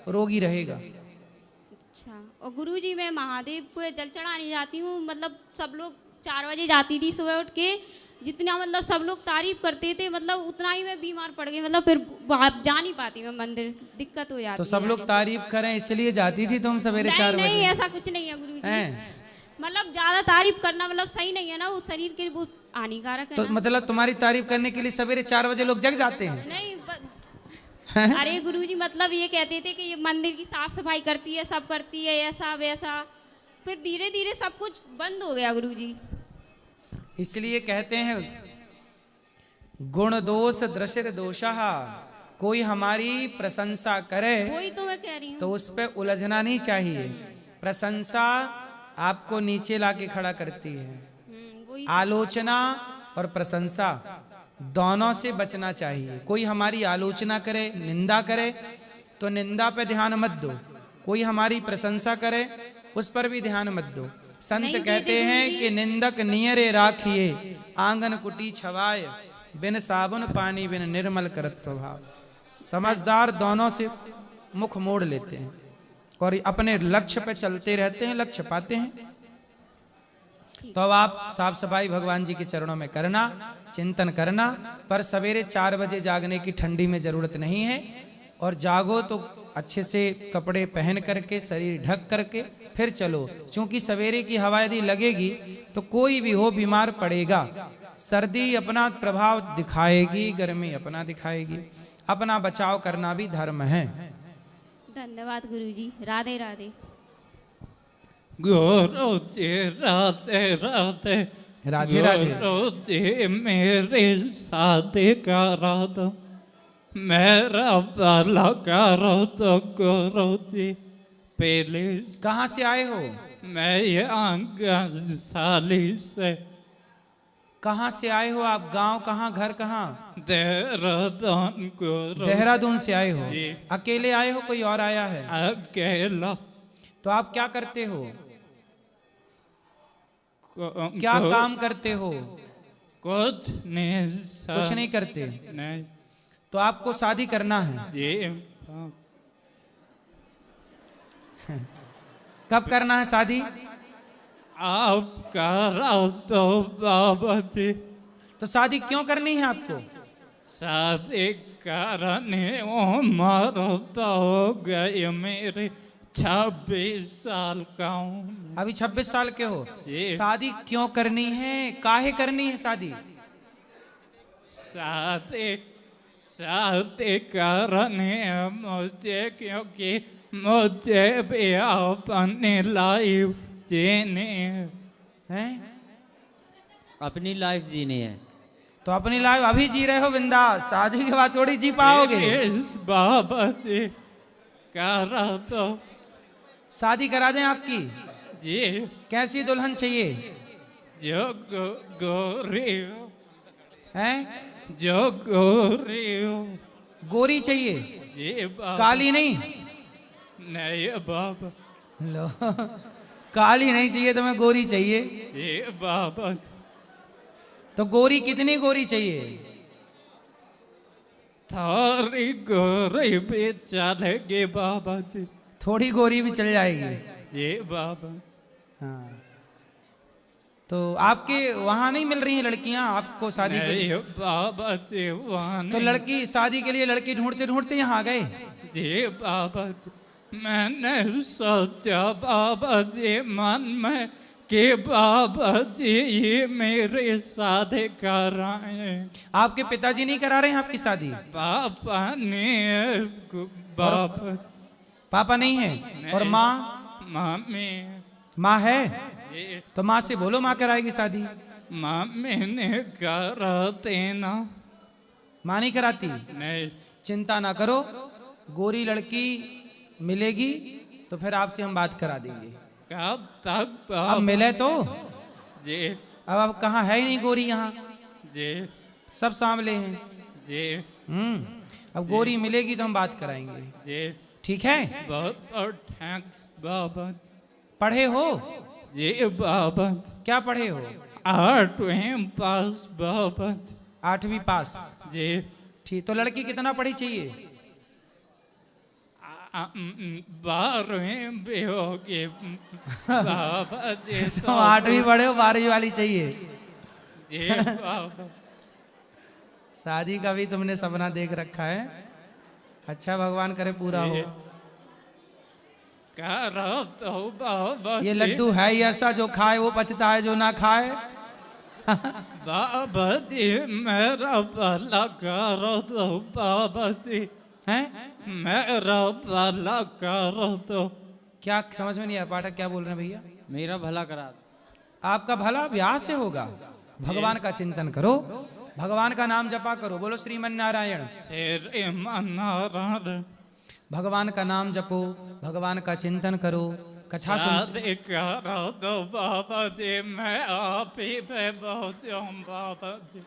Speaker 1: वो रोगी रहेगा।
Speaker 14: अच्छा, और गुरुजी मैं महादेव को जल चढ़ाने जाती हूँ, मतलब सब लोग 4 बजे जाती थी सुबह उठ के, जितना मतलब सब लोग तारीफ करते थे, मतलब उतना ही मैं बीमार पड़ गई, मतलब फिर जा नहीं पाती मैं मंदिर, दिक्कत हो जाती।
Speaker 1: तो सब लोग तारीफ करें इसलिए जाती थी तुम सवेरे 4 बजे?
Speaker 14: नहीं, ऐसा कुछ नहीं है गुरुजी, मतलब ज्यादा तारीफ करना मतलब सही नहीं है ना, वो शरीर के लिए बहुत हानिकारक है।
Speaker 1: तो
Speaker 14: ना?
Speaker 1: मतलब तुम्हारी तारीफ करने के लिए सवेरे 4 बजे लोग जग जाते हैं?
Speaker 14: नहीं अरे गुरुजी, मतलब ये कहते थे कि ये मंदिर की साफ सफाई करती है, सब करती है, ऐसा वैसा, फिर धीरे धीरे सब कुछ बंद हो गया गुरुजी।
Speaker 1: इसलिए कहते हैं गुण दोष दृश्य दोषः, कोई हमारी प्रशंसा करे
Speaker 14: वही तो मैं कह रही हूँ,
Speaker 1: तो उस पर उलझना नहीं चाहिए। प्रशंसा आपको नीचे लाके खड़ा करती है। आलोचना और प्रशंसा दोनों से बचना चाहिए। कोई हमारी आलोचना करे, निंदा करे तो निंदा पे ध्यान मत दो, कोई हमारी प्रशंसा करे उस पर भी ध्यान मत दो। संत कहते हैं कि निंदक नियरे राखिए, आंगन कुटी छवाए, बिन साबुन पानी बिन निर्मल करत स्वभाव। समझदार दोनों से मुख मोड़ लेते हैं और अपने लक्ष्य पे चलते रहते हैं, लक्ष्य पाते हैं। तो अब आप साफ सफाई भगवान जी के चरणों में करना, चिंतन करना, पर सवेरे 4 बजे जागने की ठंडी में जरूरत नहीं है। और जागो तो अच्छे से कपड़े पहन करके, शरीर ढक करके फिर चलो, क्योंकि सवेरे की हवा यदि लगेगी तो कोई भी हो बीमार पड़ेगा। सर्दी अपना प्रभाव दिखाएगी, गर्मी अपना दिखाएगी। अपना बचाव करना भी धर्म है।
Speaker 14: धन्यवाद गुरुजी। राधे राधे।
Speaker 15: गुरुजी राधे राधे।
Speaker 1: राधे राधे।
Speaker 15: गुरुजी मेरे शादी करा दो, मेरा भला करो तो गुरुजी प्लीज।
Speaker 1: कहाँ से आए हो?
Speaker 15: मैं ये आंगनशाली से।
Speaker 1: कहाँ से आए हो आप? गांव कहाँ, घर कहाँ?
Speaker 15: देहरादून।
Speaker 1: देहरादून से आए हो?
Speaker 15: जी।
Speaker 1: अकेले आए हो, कोई और आया है?
Speaker 15: अकेला।
Speaker 1: तो आप क्या करते हो? क्या काम करते हो?
Speaker 15: कुछ नहीं।
Speaker 1: कुछ नहीं करते?
Speaker 15: नहीं।
Speaker 1: तो आपको शादी करना है?
Speaker 15: जी।
Speaker 1: कब करना है शादी?
Speaker 15: आप करा तो बाबा जी।
Speaker 1: तो शादी क्यों करनी है आपको?
Speaker 15: शादी करने उम्र तो हो गई मेरी 26 साल का हूँ।
Speaker 1: अभी 26 साल के हो?
Speaker 15: जी।
Speaker 1: शादी क्यों करनी है? काहे करनी है शादी?
Speaker 15: शादी करने मुझे, क्योंकि मुझे भी अपनी लाइफ जीनी
Speaker 1: है।
Speaker 16: अपनी लाइफ जीनी है।
Speaker 1: तो अपनी लाइफ अभी जी रहे हो बिंदास, शादी के बाद थोड़ी जी पाओगे।
Speaker 15: बाबा जी करा तो
Speaker 1: शादी करा दें आपकी?
Speaker 15: जी।
Speaker 1: कैसी दुल्हन चाहिए?
Speaker 15: जो गोरी
Speaker 1: है?
Speaker 15: जो गोरी हो।
Speaker 1: गोरी चाहिए?
Speaker 15: जी बाबा।
Speaker 1: काली नहीं?
Speaker 15: नहीं बाबा।
Speaker 1: लो, काली नहीं चाहिए तुम्हें, गोरी चाहिए?
Speaker 15: जी बाबा।
Speaker 1: तो गोरी कितनी गोरी चाहिए?
Speaker 15: थोड़ी गोरी भी चलेगी बाबा जी।
Speaker 1: थोड़ी गोरी भी चल जाएगी?
Speaker 15: जी बाबा।
Speaker 1: हाँ। तो आपके वहाँ नहीं मिल रही हैं लड़कियाँ आपको शादी के लिए?
Speaker 15: बाबा जी वहाँ
Speaker 1: तो लड़की, शादी के लिए लड़की ढूंढते ढूंढते यहाँ गए?
Speaker 15: जी बाबा जी। मैंने सोचा बाबा जी मन में कि बाबा जी ये मेरे शादी कराए।
Speaker 1: आपके पिताजी नहीं करा रहे हैं आपकी शादी?
Speaker 15: पापा ने। बाबा।
Speaker 1: पापा नहीं है? और माँ?
Speaker 15: मम्मी।
Speaker 1: माँ है? तो माँ से बोलो, माँ कराएगी शादी।
Speaker 15: मम्मी ने कराते ना।
Speaker 1: माँ नहीं कराती?
Speaker 15: नहीं।
Speaker 1: चिंता ना करो, गोरी लड़की मिलेगी तो फिर आपसे हम बात करा देंगे।
Speaker 15: कब तक?
Speaker 1: अब मिले तो?
Speaker 15: जी।
Speaker 1: अब कहाँ है ही नहीं गोरी यहाँ।
Speaker 15: जी।
Speaker 1: सब सामले हैं।
Speaker 15: जी।
Speaker 1: अब गोरी मिलेगी तो हम बात कराएंगे।
Speaker 15: जी।
Speaker 1: ठीक है?
Speaker 15: बहुत बहुत थैंक्स बाबा।
Speaker 1: पढ़े हो?
Speaker 15: जी बाबा।
Speaker 1: क्या पढ़े हो?
Speaker 15: 8वीं पास बाबा।
Speaker 1: 8वीं पास?
Speaker 15: जी।
Speaker 1: ठीक। तो लड़की कितना पढ़ी चाहिए?
Speaker 15: 12वीं भी होगी बाबा जी।
Speaker 1: तो 8वीं पढ़े हो, 12वीं वाली चाहिए?
Speaker 15: जी बाबा।
Speaker 1: शादी का भी तुमने सपना देख रखा है। अच्छा, भगवान करे पूरा हो।
Speaker 15: करो तो बाबा।
Speaker 1: ये लड्डू है ही ऐसा, जो खाए वो पछता है, जो ना खाए।
Speaker 15: बाबा जी मेरा भला करो तो बाबा जी।
Speaker 1: हैं?
Speaker 15: मेरा भला करो तो।
Speaker 1: क्या समझ में नहीं आया पाठक, क्या बोल रहे हैं भैया?
Speaker 16: मेरा भला करा।
Speaker 1: आपका भला ब्याह से होगा। भगवान का चिंतन करो, भगवान का नाम जपा करो। बोलो श्रीमन नारायण।
Speaker 15: श्रीमन नारायण।
Speaker 1: भगवान का नाम जपो, भगवान का चिंतन करो, कथा सुन।
Speaker 15: शादी करो तो बाबा जी, मैं आप ही पे बहुत हूँ बाबा जी।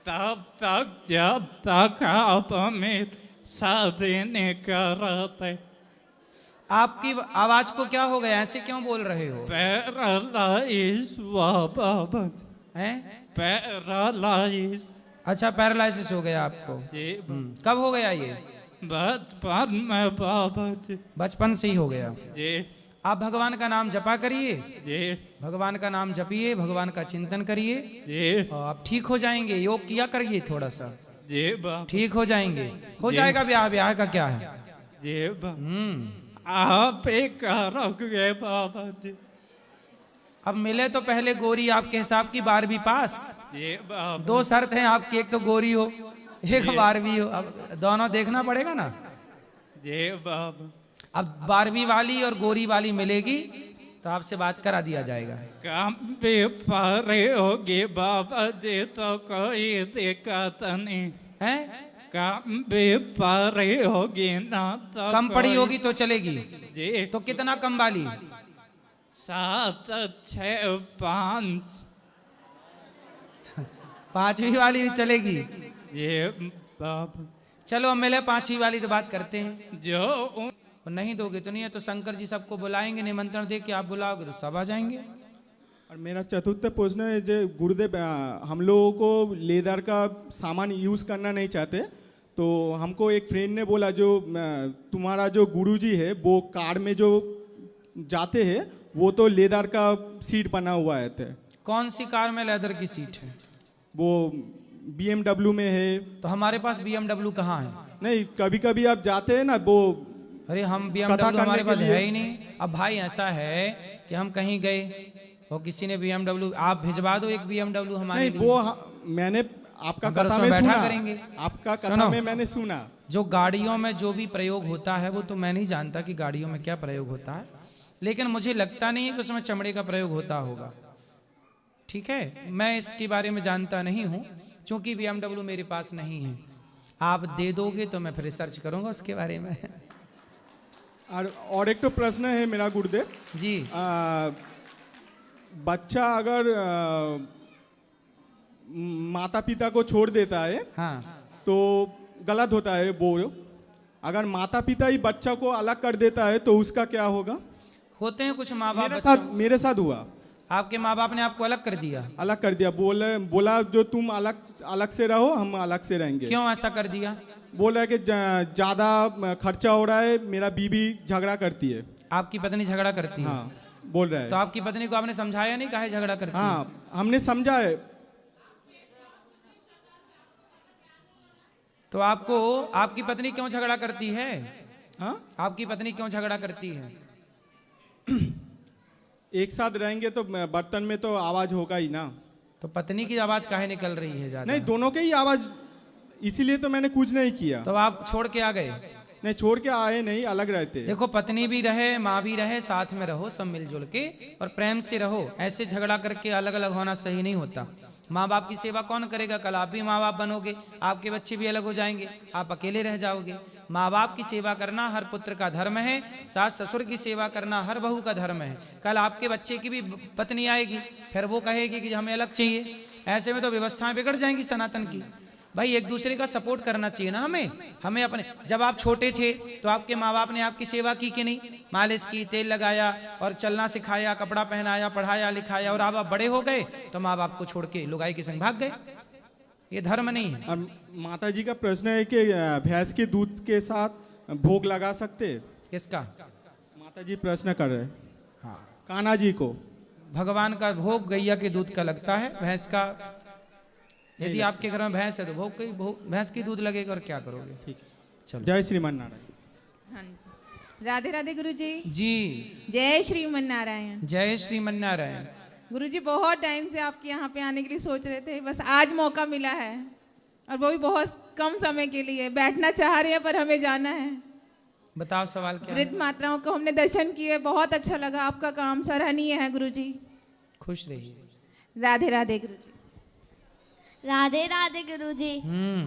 Speaker 15: तब तक जब तक आप मेरी शादी नहीं कराते।
Speaker 1: आपकी आवाज को क्या हो गया, ऐसे क्यों बोल रहे हो?
Speaker 15: पैरालाइज बाबा।
Speaker 1: हैं?
Speaker 15: पैरालाइज।
Speaker 1: अच्छा, पैरालाइसिस हो गया आपको?
Speaker 15: जी।
Speaker 1: कब हो गया ये?
Speaker 15: बचपन में बाबा जी।
Speaker 1: बचपन से ही हो गया?
Speaker 15: जी।
Speaker 1: आप भगवान का नाम जपा करिए।
Speaker 15: जी।
Speaker 1: भगवान का नाम जपिए, भगवान का चिंतन करिए।
Speaker 15: जी।
Speaker 1: और आप ठीक हो जाएंगे। योग किया करिए थोड़ा सा।
Speaker 15: जी बाबा।
Speaker 1: ठीक हो जाएंगे। हो
Speaker 15: जी।
Speaker 1: जाएगा ब्याह। ब्याह का क्या है?
Speaker 15: जी आप ही करोगे बाबा जी।
Speaker 1: अब मिले तो पहले गोरी आपके हिसाब की 12वीं पास।
Speaker 15: जी बाबा।
Speaker 1: 2 शर्त हैं आपकी, एक तो गोरी हो, एक 12वीं हो। अब दोनों देखना पड़ेगा ना।
Speaker 15: जी बाबा।
Speaker 1: अब 12वीं वाली और गोरी वाली मिलेगी तो आपसे बात करा दिया जाएगा।
Speaker 15: काम भी पारे होगी बाबा जी तो कोई दिक्कत नहीं
Speaker 1: है।
Speaker 15: काम भी पारे होगी ना तो
Speaker 1: कम पड़ी होगी तो चलेगी
Speaker 15: जी।
Speaker 1: तो कितना कम वाली?
Speaker 15: 7, 6, 5।
Speaker 1: 5वीं वाली भी चलेगी
Speaker 15: जी बाबा।
Speaker 1: चलो अब मिले 5वीं वाली तो बात करते हैं।
Speaker 15: जो
Speaker 1: और नहीं दोगे तो नहीं है तो शंकर जी सबको बुलाएंगे, निमंत्रण दे के आप बुलाओगे तो सब आ जाएंगे।
Speaker 17: और मेरा चतुर्थ प्रश्न है जो गुरुदेव, हम लोगों को लेदर का सामान यूज़ करना नहीं चाहते, तो हमको एक फ्रेंड ने बोला जो तुम्हारा जो गुरुजी है वो कार में जो जाते हैं वो तो लेदर का सीट बना हुआ है।
Speaker 1: कौन सी कार में लेदर की सीट है?
Speaker 17: वो BMW में है।
Speaker 1: तो हमारे पास BMW कहाँ है?
Speaker 17: नहीं, कभी कभी आप जाते हैं ना वो।
Speaker 1: अरे हम BMW हमारे पास है ही नहीं। अब भाई ऐसा है कि हम कहीं गए और किसी ने BMW, आप भिजवा दो एक BMW हमारे लिए।
Speaker 17: वो मैंने आपका कथा में सुना, आपका कथा में मैंने सुना।
Speaker 1: जो गाड़ियों में जो भी प्रयोग होता है वो तो मैं नहीं जानता कि गाड़ियों में क्या प्रयोग होता है, लेकिन मुझे लगता नहीं है कि उसमें चमड़े का प्रयोग होता होगा। ठीक है, मैं इसके बारे में जानता नहीं हूँ क्योंकि BMW मेरे पास नहीं है। आप दे दोगे तो मैं फिर रिसर्च करूंगा उसके बारे में।
Speaker 17: और एक तो प्रश्न है मेरा गुरुदेव
Speaker 1: जी।
Speaker 17: बच्चा अगर माता पिता को छोड़ देता है,
Speaker 1: हाँ,
Speaker 17: तो गलत होता है वो। अगर माता पिता ही बच्चा को अलग कर देता है तो उसका क्या होगा?
Speaker 1: होते हैं कुछ माँ बाप।
Speaker 17: मेरे साथ हुआ।
Speaker 1: आपके माँ बाप ने आपको अलग कर दिया?
Speaker 17: अलग कर दिया। बोला जो तुम अलग से रहो, हम अलग से रहेंगे।
Speaker 1: क्यों ऐसा कर दिया?
Speaker 17: बोला कि ज्यादा खर्चा हो रहा है, मेरा बीवी झगड़ा करती है।
Speaker 1: आपकी पत्नी झगड़ा करती है?
Speaker 17: हाँ, बोल रहा है।
Speaker 1: तो आपकी पत्नी को आपने समझाया नहीं काहे झगड़ा करती है?
Speaker 17: हाँ, हमने समझा है।
Speaker 1: तो आपको आपकी पत्नी क्यों झगड़ा करती है?
Speaker 17: हाँ?
Speaker 1: आपकी पत्नी क्यों झगड़ा करती है?
Speaker 17: एक साथ रहेंगे तो बर्तन में तो आवाज होगा ही ना।
Speaker 1: तो पत्नी की आवाज काहे निकल रही है ज्यादा?
Speaker 17: नहीं, दोनों के ही आवाज, इसीलिए तो मैंने कुछ नहीं किया।
Speaker 1: तो आप छोड़ के आ गए?
Speaker 17: नहीं, छोड़ के आए नहीं, अलग रहते।
Speaker 1: देखो, पत्नी भी रहे, माँ भी रहे, साथ में रहो, सब मिलजुल के और प्रेम से रहो। ऐसे झगड़ा करके अलग अलग होना सही नहीं होता। माँ बाप की सेवा कौन करेगा? कल आप भी माँ बाप बनोगे, आपके बच्चे भी अलग हो जाएंगे, आप अकेले रह जाओगे। माँ बाप की सेवा करना हर पुत्र का धर्म है, सास ससुर की सेवा करना हर बहू का धर्म है। कल आपके बच्चे की भी पत्नी आएगी, फिर वो कहेगी कि हमें अलग चाहिए। ऐसे में तो व्यवस्थाएं बिगड़ जाएंगी सनातन की। भाई एक दूसरे का सपोर्ट करना चाहिए ना हमें अपने। जब आप छोटे थे तो आपके माँ बाप ने आपकी सेवा की कि नहीं? मालिश की, तेल लगाया और चलना सिखाया, कपड़ा पहनाया, पढ़ाया लिखाया। और आप बड़े हो गए तो माँ बाप को छोड़ के लुगाई के संग भाग गए। ये धर्म नहीं है।
Speaker 17: और माता जी का प्रश्न है कि भैंस के दूध के साथ भोग लगा सकते?
Speaker 1: किसका?
Speaker 17: माता जी प्रश्न कर रहे हैं।
Speaker 1: हाँ,
Speaker 17: कान्हा जी को।
Speaker 1: भगवान का भोग गैया के दूध का लगता है, भैंस का। यदि आपके घर में भैंस है तो भैंस की दूध लगेगा और क्या करोगे?
Speaker 17: ठीक है,
Speaker 1: चलो।
Speaker 17: जय श्रीमान नारायण।
Speaker 18: हाँ, राधे राधे गुरु जी।
Speaker 1: जी,
Speaker 18: जय श्रीमन नारायण।
Speaker 1: जय श्रीमन नारायण।
Speaker 18: गुरु जी बहुत टाइम से आपके यहाँ पे आने के लिए सोच रहे थे, बस आज मौका मिला है, और वो भी बहुत कम समय के लिए। बैठना चाह रहे हैं पर हमें जाना है।
Speaker 1: बताओ सवाल क्या है?
Speaker 18: वृद्ध माताओं को हमने दर्शन किए, बहुत अच्छा लगा। आपका काम सराहनीय है गुरु जी।
Speaker 1: खुश रहिए।
Speaker 18: राधे राधे गुरु जी।
Speaker 19: राधे राधे गुरु जी।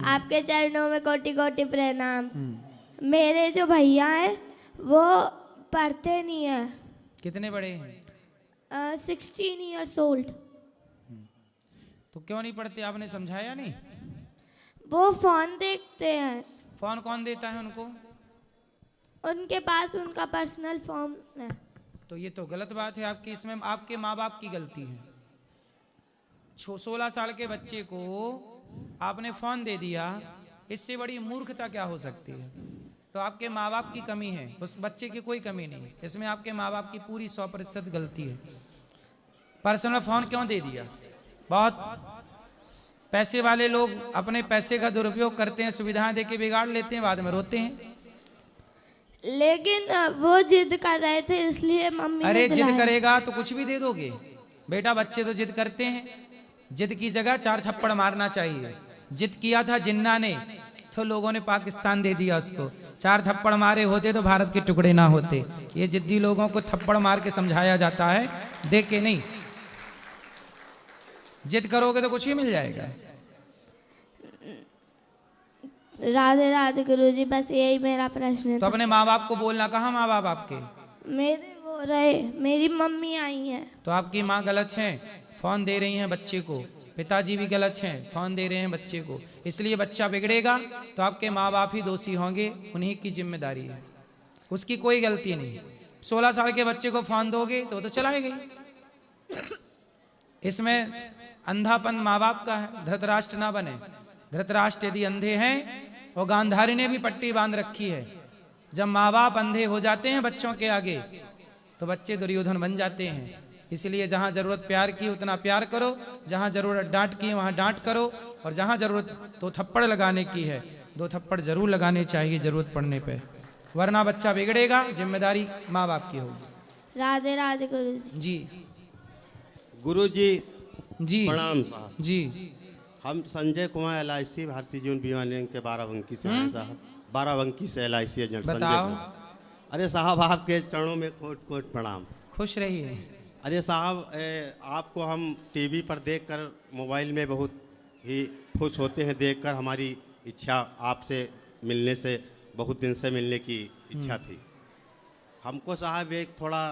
Speaker 19: आपके चरणों में कोटि कोटि प्रणाम। मेरे जो भैया हैं वो पढ़ते नहीं है।
Speaker 1: कितने बड़े हैं?
Speaker 19: 16 years old।
Speaker 1: तो क्यों नहीं पढ़ते? आपने समझाया नहीं?
Speaker 19: वो फोन देखते हैं।
Speaker 1: फोन कौन देता है उनको?
Speaker 19: उनके पास उनका पर्सनल फोन है।
Speaker 1: तो ये तो गलत बात है आपकी। इसमें आपके माँ बाप की गलती है। 16 साल के बच्चे को आपने फोन दे दिया, इससे बड़ी मूर्खता क्या हो सकती है? तो आपके माँ बाप की कमी है, उस बच्चे की कोई कमी नहीं। इसमें आपके माँ बाप की पूरी 100% गलती है। पर्सनल फोन क्यों दे दिया? बहुत पैसे वाले लोग अपने पैसे का दुरुपयोग करते हैं, सुविधाएं देके बिगाड़ लेते हैं, बाद में रोते हैं।
Speaker 19: लेकिन वो जिद कर रहे थे इसलिए मम्मी ने
Speaker 1: अरे जिद
Speaker 19: दिलाया।
Speaker 1: करेगा तो कुछ भी दे दोगे बेटा, बच्चे तो जिद करते हैं। जिद की जगह 4 थप्पड़ मारना चाहिए। जिद किया था जिन्ना ने तो लोगों ने पाकिस्तान दे दिया उसको। 4 थप्पड़ मारे होते तो भारत के टुकड़े ना होते। ये जिद्दी लोगों को थप्पड़ मार के समझाया जाता है, देख के नहीं। जिद करोगे तो कुछ भी मिल जाएगा।
Speaker 19: राधे राधे गुरुजी, बस यही मेरा प्रश्न
Speaker 1: तो
Speaker 19: था।
Speaker 1: अपने माँ बाप को बोलना। कहाँ माँ बाप आपके?
Speaker 19: मेरे वो रहे, मेरी मम्मी आई हैं।
Speaker 1: तो आपकी माँ गलत है, फोन दे रही हैं बच्चे को। पिताजी भी गलत हैं, फोन दे रहे हैं बच्चे को। इसलिए बच्चा बिगड़ेगा तो आपके माँ बाप ही दोषी होंगे, उन्हीं की जिम्मेदारी है, उसकी कोई गलती नहीं। 16 साल के बच्चे को फोन दोगे तो चलाएगा ही। इसमें अंधापन माँ बाप का है, धृतराष्ट्र ना बने। धृतराष्ट्र यदि अंधे हैं और गांधारी ने भी पट्टी बांध रखी है। जब माँ बाप अंधे हो जाते हैं बच्चों के आगे तो बच्चे दुर्योधन बन जाते हैं। इसलिए जहाँ जरूरत प्यार की उतना प्यार करो, जहाँ जरूरत डांट की वहाँ डांट करो, और जहाँ जरूरत 2 थप्पड़ लगाने की है 2 थप्पड़ जरूर लगाने चाहिए जरूरत पड़ने पे, वरना बच्चा बिगड़ेगा। जिम्मेदारी माँ बाप की होगी।
Speaker 19: राधे राधे गुरुजी।
Speaker 1: जी
Speaker 5: गुरुजी
Speaker 1: जी
Speaker 5: प्रणाम साहब
Speaker 1: जी।
Speaker 5: हम संजय कुमार LIC भारतीय जीवन बीमा निगम के बाराबंकी से हैं साहब। बाराबंकी से LIC एजेंट संजय
Speaker 1: बताओ।
Speaker 5: कुमार। अरे साहब आपके चरणों में कोट कोट प्रणाम।
Speaker 1: खुश रहिए।
Speaker 5: अरे साहब आपको हम टीवी पर देखकर मोबाइल में बहुत ही खुश होते हैं देखकर। हमारी इच्छा आपसे मिलने से बहुत दिन से मिलने की इच्छा थी। हमको साहब एक थोड़ा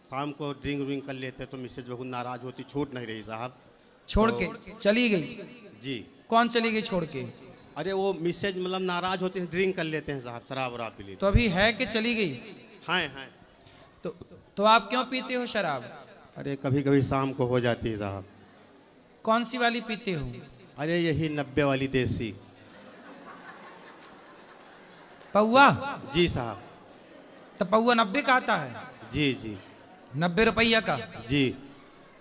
Speaker 5: शाम को ड्रिंक व्रिंक कर लेते तो मिसेज बहुत नाराज़ होती, छूट नहीं रही साहब।
Speaker 1: छोड़
Speaker 5: तो,
Speaker 1: के चली गई?
Speaker 5: जी।
Speaker 1: कौन चली गई छोड़ के?
Speaker 5: अरे वो मिसेज मतलब नाराज़ होते हैं, ड्रिंक कर लेते हैं साहब, शराब वराब पी लेते।
Speaker 1: तो अभी है कि चली गई?
Speaker 5: हैं।
Speaker 1: तो आप क्यों पीते हो शराब?
Speaker 5: अरे कभी कभी शाम को हो जाती है साहब।
Speaker 1: कौन सी वाली पीते हो?
Speaker 5: अरे यही 90 वाली देसी
Speaker 1: पौआ।
Speaker 5: जी साहब।
Speaker 1: तो पौआ 90 का आता है?
Speaker 5: जी जी।
Speaker 1: 90 रुपया का?
Speaker 5: जी।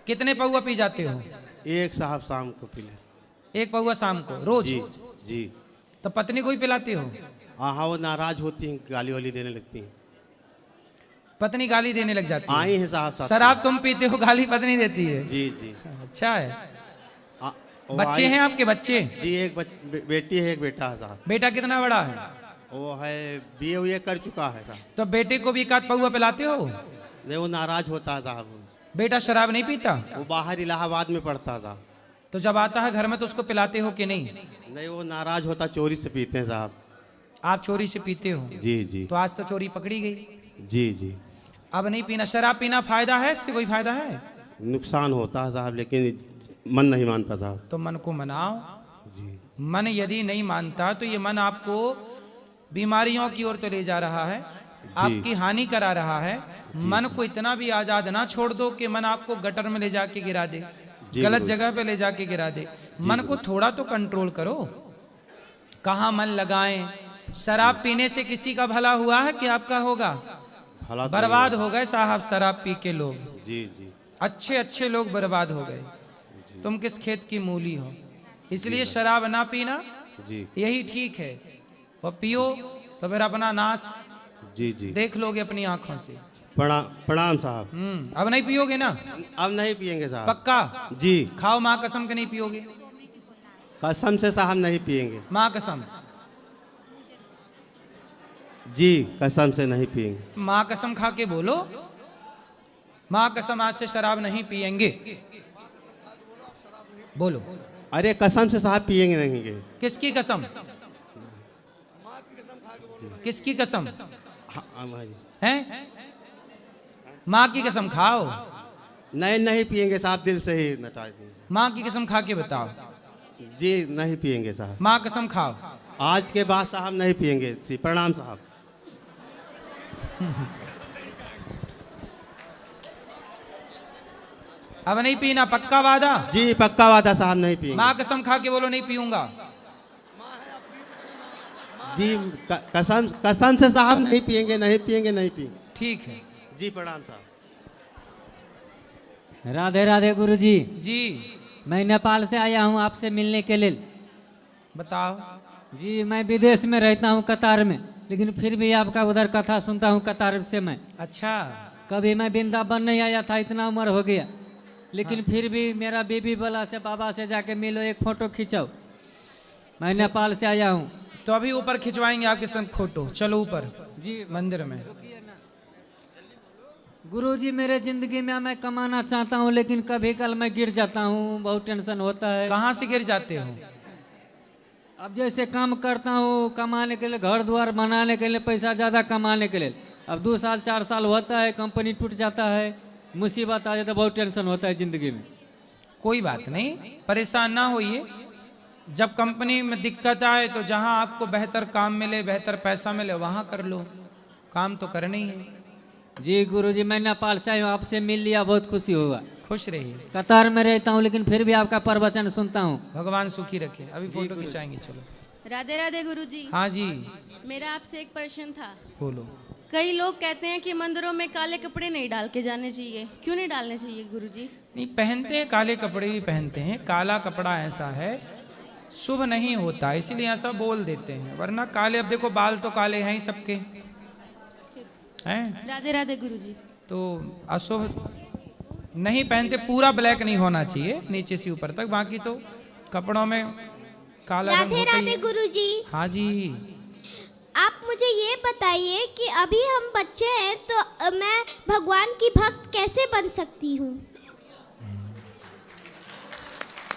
Speaker 1: कितने पौआ पी जाते हो?
Speaker 5: एक साहब शाम को पी ले।
Speaker 1: एक पौआ शाम को रोज?
Speaker 5: जी जी।
Speaker 1: तो पत्नी को ही पिलाते हो?
Speaker 5: हाँ वो नाराज होती हैं, गाली वाली देने लगती हैं।
Speaker 1: पत्नी गाली देने लग जाती है?
Speaker 5: आई है साहब।
Speaker 1: शराब तुम पीते हो, गाली पत्नी देती है?
Speaker 5: जी जी।
Speaker 1: अच्छा है। बच्चे हैं आपके? बच्चे?
Speaker 5: जी एक बेटी है, एक बेटा है साहब।
Speaker 1: बेटा कितना बड़ा है?
Speaker 5: वो है BA कर चुका है साहब।
Speaker 1: तो बेटे को भी एक आध पौआ पिलाते हो?
Speaker 5: नहीं वो नाराज होता है साहब।
Speaker 1: बेटा शराब नहीं पीता?
Speaker 5: वो बाहर इलाहाबाद में पढ़ता है साहब।
Speaker 1: तो जब आता है घर में तो उसको पिलाते हो कि नहीं?
Speaker 5: नहीं वो नाराज होता, चोरी से पीते हैं साहब।
Speaker 1: आप चोरी से पीते हो?
Speaker 5: जी जी।
Speaker 1: तो आज तो चोरी पकड़ी गई।
Speaker 5: जी जी।
Speaker 1: अब नहीं पीना। शराब पीना फायदा है? इससे कोई फायदा है?
Speaker 5: नुकसान होता है साहब, लेकिन मन नहीं मानता साहब।
Speaker 1: तो मन को मनाओ। मन यदि नहीं मानता तो ये मन आपको बीमारियों की ओर तो ले जा रहा है, आपकी हानि करा रहा है। मन को इतना भी आजाद ना छोड़ दो कि मन आपको गटर में ले जाके गिरा दे, गलत जगह पे ले जाके गिरा दे। मन को थोड़ा तो कंट्रोल करो। कहाँ मन लगाएं? शराब पीने से किसी का भला हुआ है कि आपका होगा? बर्बाद हो गए साहब शराब पी के लोग।
Speaker 5: जी जी।
Speaker 1: अच्छे अच्छे लोग बर्बाद हो गए। तुम किस खेत की मूली हो? इसलिए शराब ना पीना
Speaker 5: जी
Speaker 1: यही ठीक है। और पियो तो फिर अपना नाश
Speaker 5: जी जी
Speaker 1: देख लोगे अपनी आंखों से।
Speaker 5: प्रणाम साहब।
Speaker 1: अब नहीं पियोगे ना?
Speaker 5: अब नहीं पियेंगे साहब।
Speaker 1: पक्का?
Speaker 5: जी।
Speaker 1: खाओ माँ कसम के नहीं पियोगे?
Speaker 5: कसम से साहब नहीं पियेंगे।
Speaker 1: माँ कसम?
Speaker 5: जी कसम से नहीं पियेंगे।
Speaker 1: माँ कसम खा के बोलो, माँ कसम आज से शराब नहीं पियेंगे। बोलो।
Speaker 5: अरे कसम से साहब पियेंगे नहीं।
Speaker 1: किसकी कसम? किसकी कसम है? माँ की कसम खाओ।
Speaker 5: नहीं पियेंगे साहब, दिल से ही नटा देंगे।
Speaker 1: माँ की कसम खा के बताओ।
Speaker 5: जी नहीं पियेंगे साहब।
Speaker 1: माँ कसम खाओ।
Speaker 5: आज के बाद साहब नहीं पियेंगे। प्रणाम साहब।
Speaker 1: अब नहीं पीना? पक्का वादा?
Speaker 5: जी पक्का वादा साहब नहीं पियेंगे।
Speaker 1: माँ कसम खा के बोलो नहीं पीऊंगा।
Speaker 5: जी कसम से साहब नहीं पियेंगे, नहीं पियेंगे, नहीं पियेंगे।
Speaker 1: ठीक है
Speaker 5: जी। प्रणाम साहब।
Speaker 16: राधे राधे गुरुजी।
Speaker 1: जी
Speaker 16: मैं नेपाल से आया हूँ आपसे मिलने के लिए।
Speaker 1: बताओ।
Speaker 16: जी मैं विदेश में रहता हूँ, कतार में। लेकिन फिर भी आपका उधर कथा सुनता हूँ कतार से मैं।
Speaker 1: अच्छा।
Speaker 16: कभी मैं वृंदावन नहीं आया था, इतना उम्र हो गया, लेकिन फिर भी मेरा बीबी बोला से बाबा से जाके मिलो, एक फोटो खींचाओ। मैं नेपाल से आया हूँ।
Speaker 1: तो अभी ऊपर खिंचवाएंगे आपके संग फोटो, चलो ऊपर
Speaker 16: जी
Speaker 1: मंदिर में।
Speaker 16: गुरुजी मेरे जिंदगी में मैं कमाना चाहता हूँ, लेकिन कभी कल मैं गिर जाता हूँ, बहुत टेंशन होता है।
Speaker 1: कहाँ से गिर जाते हो?
Speaker 16: अब जैसे काम करता हूँ कमाने के लिए, घर द्वार बनाने के लिए, पैसा ज़्यादा कमाने के लिए, अब 2 साल 4 साल होता है, कंपनी टूट जाता है, मुसीबत आ जाता है, बहुत टेंशन होता है ज़िंदगी में।
Speaker 1: कोई बात नहीं, परेशान ना होइए। जब कंपनी में दिक्कत आए तो जहाँ आपको बेहतर काम मिले, बेहतर पैसा मिले, वहाँ कर लो, काम तो करना ही है।
Speaker 16: जी गुरुजी, मैं नेपाल से आया हूँ, आपसे मिल लिया, बहुत खुशी हुआ।
Speaker 1: खुश रहिए।
Speaker 16: कतार में रहता हूँ, लेकिन फिर भी आपका प्रवचन सुनता हूँ।
Speaker 1: भगवान सुखी रखे। अभी फोटो खिंचाएंगे, चलो।
Speaker 20: राधे राधे गुरुजी।
Speaker 1: हाँ जी,
Speaker 20: मेरा आपसे एक प्रश्न था।
Speaker 1: बोलो।
Speaker 20: कई लोग कहते हैं कि मंदिरों में काले कपड़े नहीं डाल के जाने चाहिए, क्यों नहीं डालने चाहिए गुरुजी?
Speaker 1: नहीं, पहनते हैं, काले कपड़े भी पहनते हैं। काला कपड़ा ऐसा है शुभ नहीं होता, इसलिए ऐसा बोल देते हैं, वरना काले, अब देखो बाल तो काले हैं ही सबके, हैं?
Speaker 20: राधे राधे गुरुजी।
Speaker 1: तो अशुभ नहीं पहनते, पूरा ब्लैक नहीं होना चाहिए, नीचे से ऊपर तक, बाकी तो कपड़ों में काला रंग
Speaker 19: राधे
Speaker 1: होता ही
Speaker 19: राधे
Speaker 1: है।
Speaker 19: गुरुजी।
Speaker 1: हाँ जी।
Speaker 19: आप मुझे ये बताइए कि अभी हम बच्चे हैं तो मैं भगवान की भक्त कैसे बन सकती हूँ?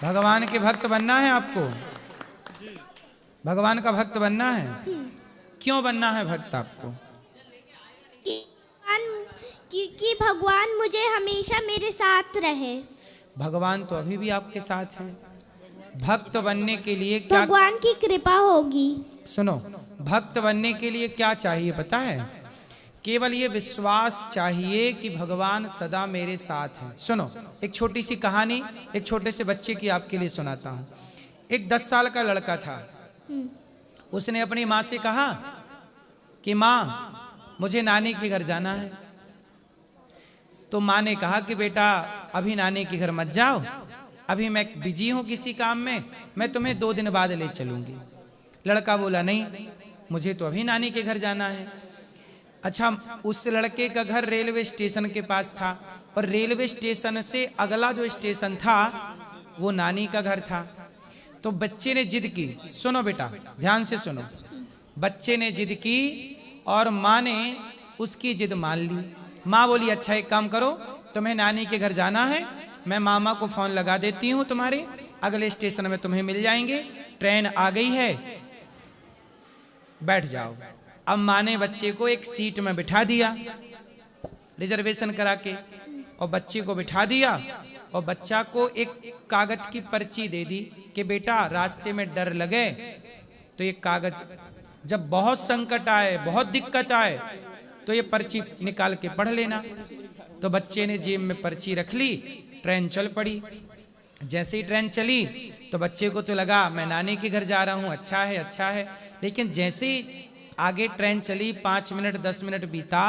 Speaker 1: भगवान के भक्त बनना है आपको? भगवान का भक्त बनना है? क्यों बनना है भक्त आपको?
Speaker 19: कि भगवान मुझे हमेशा मेरे साथ रहे।
Speaker 1: भगवान तो अभी भी आपके साथ है। भक्त बनने के लिए क्या,
Speaker 19: भगवान की कृपा होगी।
Speaker 1: सुनो, भक्त बनने के लिए क्या चाहिए पता है? केवल ये विश्वास चाहिए कि भगवान सदा मेरे साथ हैं। सुनो, एक छोटी सी कहानी एक छोटे से बच्चे की आपके लिए सुनाता हूँ। एक 10 साल का लड़का था। उसने अपनी माँ से कहा कि माँ, मुझे नानी के घर जाना है। तो माँ ने कहा कि बेटा अभी नानी के घर मत जाओ, अभी मैं बिजी हूँ किसी काम में, मैं तुम्हें 2 दिन बाद ले चलूंगी। लड़का बोला नहीं, मुझे तो अभी नानी के घर जाना है। अच्छा, उस लड़के का घर रेलवे स्टेशन के पास था, और रेलवे स्टेशन से अगला जो स्टेशन था वो नानी का घर था। तो बच्चे ने जिद की, सुनो बेटा ध्यान से सुनो, बच्चे ने जिद की और माँ ने उसकी जिद मान ली। माँ बोली अच्छा एक काम करो, तुम्हें नानी के घर जाना है, मैं मामा को फोन लगा देती हूँ, तुम्हारे अगले स्टेशन में तुम्हें मिल जाएंगे, ट्रेन आ गई है, बैठ जाओ। अब माँ ने बच्चे को एक सीट में बिठा दिया रिजर्वेशन करा के, और बच्चे को बिठा दिया और बच्चा को एक कागज की पर्ची दे दी कि बेटा रास्ते में डर लगे तो ये कागज, जब बहुत संकट आए, बहुत दिक्कत आए, तो ये पर्ची निकाल के पढ़ लेना। तो बच्चे ने जेब में पर्ची रख ली, ट्रेन चल पड़ी। जैसे ही ट्रेन चली तो बच्चे को तो लगा मैं नानी के घर जा रहा हूँ, अच्छा है अच्छा है। लेकिन जैसे ही आगे ट्रेन चली, 5 मिनट 10 मिनट बीता,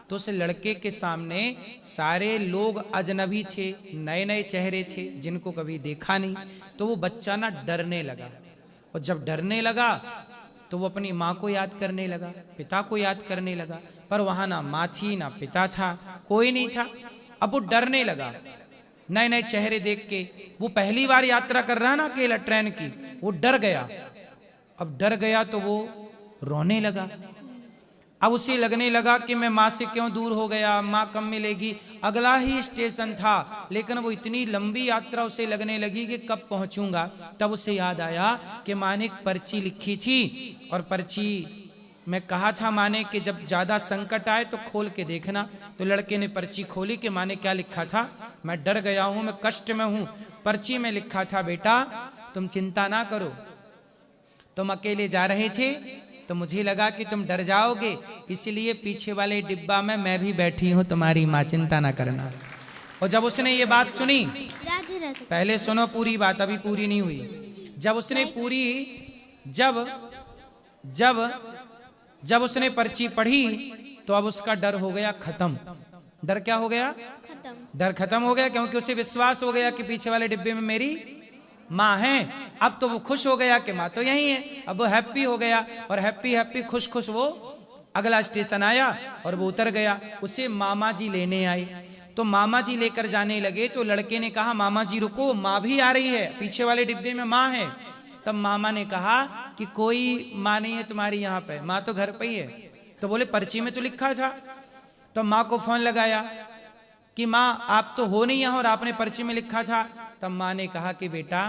Speaker 1: तो उस लड़के के सामने सारे लोग अजनबी थे, नए नए चेहरे थे जिनको कभी देखा नहीं। तो वो बच्चा ना डरने लगा, और जब डरने लगा तो वो अपनी माँ को याद करने लगा, पिता को याद करने लगा, पर वहां ना माँ थी ना पिता था, कोई नहीं था। अब वो डरने लगा, नए नए चेहरे देख के। वो पहली बार यात्रा कर रहा ना अकेला ट्रेन की, वो डर गया। अब डर गया तो वो रोने लगा। अब उसे लगने लगा कि मैं माँ से क्यों दूर हो गया, माँ कब मिलेगी। अगला ही स्टेशन था, लेकिन वो इतनी लंबी यात्रा उसे लगने लगी कि कब पहुंचूंगा। तब उसे याद आया कि माँ ने एक पर्ची लिखी थी, और पर्ची में कहा था माँ ने कि जब ज्यादा संकट आए तो खोल के देखना। तो लड़के ने पर्ची खोली कि माँ ने क्या लिखा था, मैं डर गया हूं, मैं कष्ट में हूं। पर्ची में लिखा था बेटा तुम चिंता ना करो, तुम अकेले जा रहे थे तो मुझे लगा कि तुम डर जाओगे, इसलिए पीछे वाले डिब्बा में मैं भी बैठी हूँ, तुम्हारी माँ, चिंता ना करना। और जब उसने ये बात सुनी, पहले सुनो पूरी बात, अभी पूरी नहीं हुई। जब उसने पूरी जब जब जब उसने पर्ची पढ़ी तो अब उसका डर हो गया खत्म। डर क्या हो गया? डर खत्म हो गया, क्योंकि उसे विश्वास हो गया कि पीछे वाले डिब्बे में मेरी माँ है। अब तो वो खुश हो गया कि माँ तो यही है, अब वो हैप्पी हो गया और हैप्पी हैप्पी खुश खुश वो अगला स्टेशन आया और वो उतर गया। उसे मामा जी लेने आए, तो मामा जी लेकर जाने लगे तो लड़के ने कहा मामा जी रुको, माँ भी आ रही है, पीछे वाले डिब्बे में माँ है। तब मामा ने कहा कि कोई माँ नहीं है तुम्हारी यहाँ पे, माँ तो घर पे ही है। तो बोले पर्ची में तो लिखा था। तो माँ को फोन लगाया कि माँ आप तो हो नहीं यहाँ और आपने पर्ची में लिखा था। तब माँ ने कहा कि बेटा